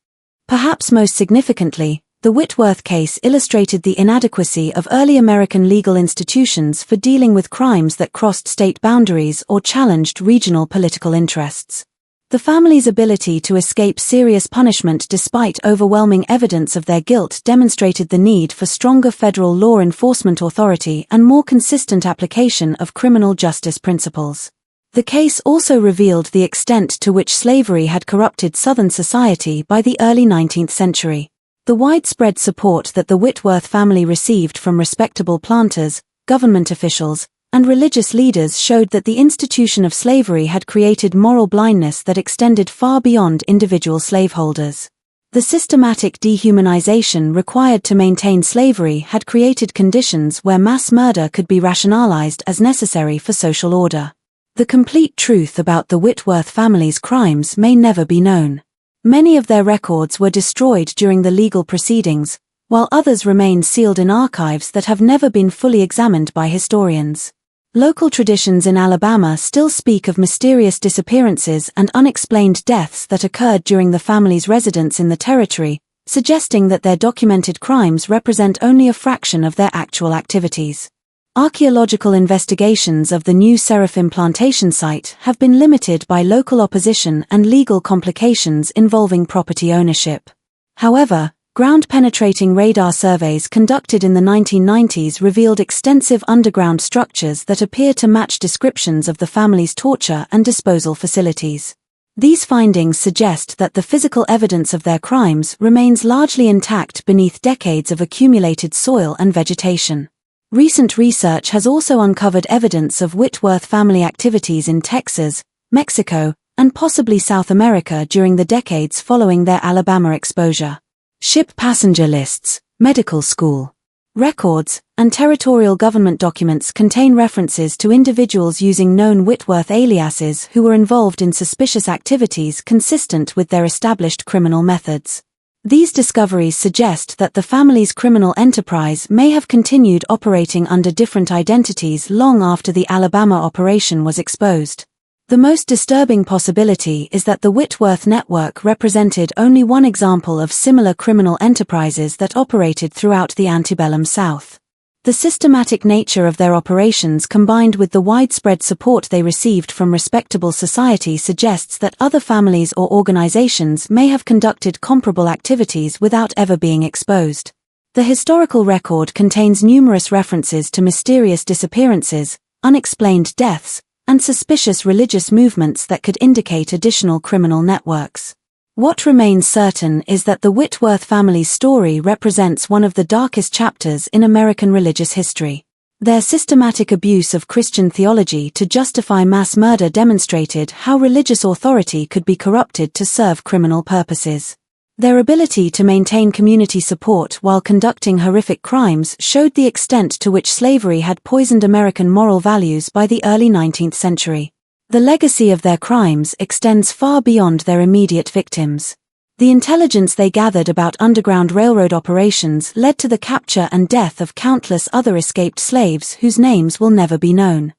Perhaps most significantly, the Whitworth case illustrated the inadequacy of early American legal institutions for dealing with crimes that crossed state boundaries or challenged regional political interests. The family's ability to escape serious punishment despite overwhelming evidence of their guilt demonstrated the need for stronger federal law enforcement authority and more consistent application of criminal justice principles. The case also revealed the extent to which slavery had corrupted Southern society by the early 19th century. The widespread support that the Whitworth family received from respectable planters, government officials, and religious leaders showed that the institution of slavery had created moral blindness that extended far beyond individual slaveholders. The systematic dehumanization required to maintain slavery had created conditions where mass murder could be rationalized as necessary for social order. The complete truth about the Whitworth family's crimes may never be known. Many of their records were destroyed during the legal proceedings, while others remain sealed in archives that have never been fully examined by historians. Local traditions in Alabama still speak of mysterious disappearances and unexplained deaths that occurred during the family's residence in the territory, suggesting that their documented crimes represent only a fraction of their actual activities. Archaeological investigations of the New Seraphim plantation site have been limited by local opposition and legal complications involving property ownership. However, ground-penetrating radar surveys conducted in the 1990s revealed extensive underground structures that appear to match descriptions of the family's torture and disposal facilities. These findings suggest that the physical evidence of their crimes remains largely intact beneath decades of accumulated soil and vegetation. Recent research has also uncovered evidence of Whitworth family activities in Texas, Mexico, and possibly South America during the decades following their Alabama exposure. Ship passenger lists, medical school records, and territorial government documents contain references to individuals using known Whitworth aliases who were involved in suspicious activities consistent with their established criminal methods. These discoveries suggest that the family's criminal enterprise may have continued operating under different identities long after the Alabama operation was exposed. The most disturbing possibility is that the Whitworth network represented only one example of similar criminal enterprises that operated throughout the antebellum South. The systematic nature of their operations combined with the widespread support they received from respectable society suggests that other families or organizations may have conducted comparable activities without ever being exposed. The historical record contains numerous references to mysterious disappearances, unexplained deaths, and suspicious religious movements that could indicate additional criminal networks. What remains certain is that the Whitworth family's story represents one of the darkest chapters in American religious history. Their systematic abuse of Christian theology to justify mass murder demonstrated how religious authority could be corrupted to serve criminal purposes. Their ability to maintain community support while conducting horrific crimes showed the extent to which slavery had poisoned American moral values by the early 19th century. The legacy of their crimes extends far beyond their immediate victims. The intelligence they gathered about Underground Railroad operations led to the capture and death of countless other escaped slaves whose names will never be known.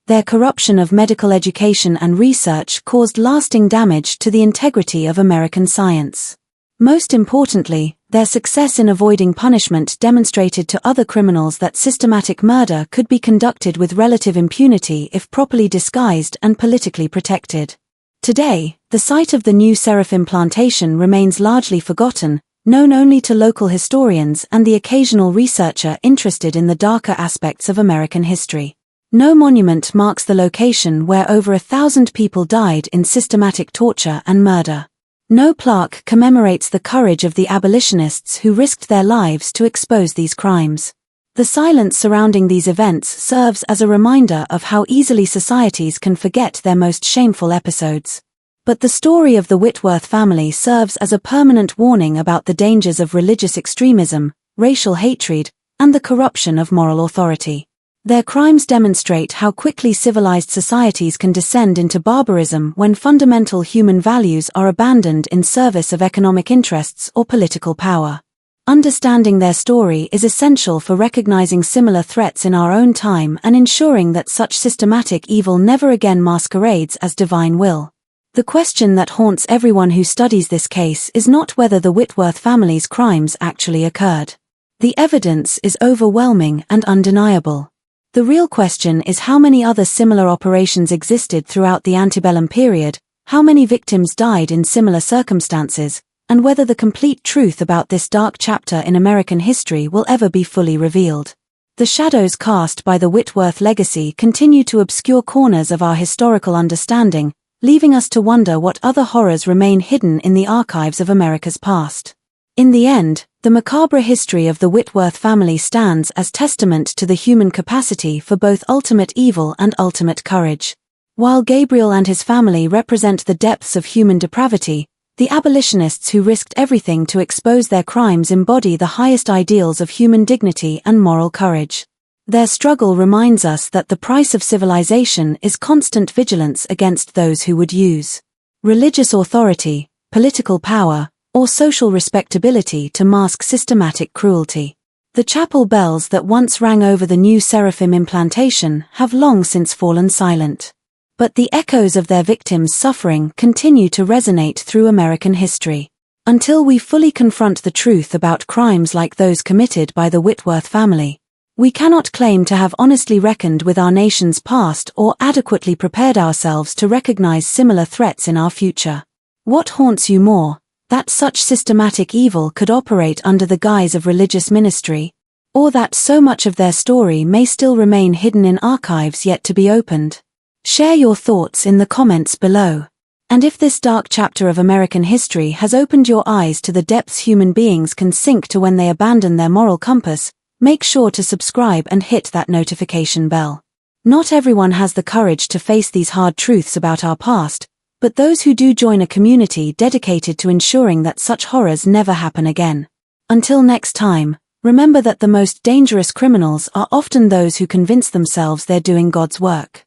Their corruption of medical education and research caused lasting damage to the integrity of American science. Most importantly, their success in avoiding punishment demonstrated to other criminals that systematic murder could be conducted with relative impunity if properly disguised and politically protected. Today, the site of the New Seraphim plantation remains largely forgotten, known only to local historians and the occasional researcher interested in the darker aspects of American history. No monument marks the location where over 1,000 people died in systematic torture and murder. No plaque commemorates the courage of the abolitionists who risked their lives to expose these crimes. The silence surrounding these events serves as a reminder of how easily societies can forget their most shameful episodes. But the story of the Whitworth family serves as a permanent warning about the dangers of religious extremism, racial hatred, and the corruption of moral authority. Their crimes demonstrate how quickly civilized societies can descend into barbarism when fundamental human values are abandoned in service of economic interests or political power. Understanding their story is essential for recognizing similar threats in our own time and ensuring that such systematic evil never again masquerades as divine will. The question that haunts everyone who studies this case is not whether the Whitworth family's crimes actually occurred. The evidence is overwhelming and undeniable. The real question is how many other similar operations existed throughout the antebellum period, how many victims died in similar circumstances, and whether the complete truth about this dark chapter in American history will ever be fully revealed. The shadows cast by the Whitworth legacy continue to obscure corners of our historical understanding, leaving us to wonder what other horrors remain hidden in the archives of America's past. In the end, the macabre history of the Whitworth family stands as testament to the human capacity for both ultimate evil and ultimate courage. While Gabriel and his family represent the depths of human depravity, the abolitionists who risked everything to expose their crimes embody the highest ideals of human dignity and moral courage. Their struggle reminds us that the price of civilization is constant vigilance against those who would use religious authority, political power, or social respectability to mask systematic cruelty. The chapel bells that once rang over the New Seraphim implantation have long since fallen silent. But the echoes of their victims' suffering continue to resonate through American history. Until we fully confront the truth about crimes like those committed by the Whitworth family, we cannot claim to have honestly reckoned with our nation's past or adequately prepared ourselves to recognize similar threats in our future. What haunts you more? That such systematic evil could operate under the guise of religious ministry, or that so much of their story may still remain hidden in archives yet to be opened? Share your thoughts in the comments below. And if this dark chapter of American history has opened your eyes to the depths human beings can sink to when they abandon their moral compass, make sure to subscribe and hit that notification bell. Not everyone has the courage to face these hard truths about our past, but those who do join a community dedicated to ensuring that such horrors never happen again. Until next time, remember that the most dangerous criminals are often those who convince themselves they're doing God's work.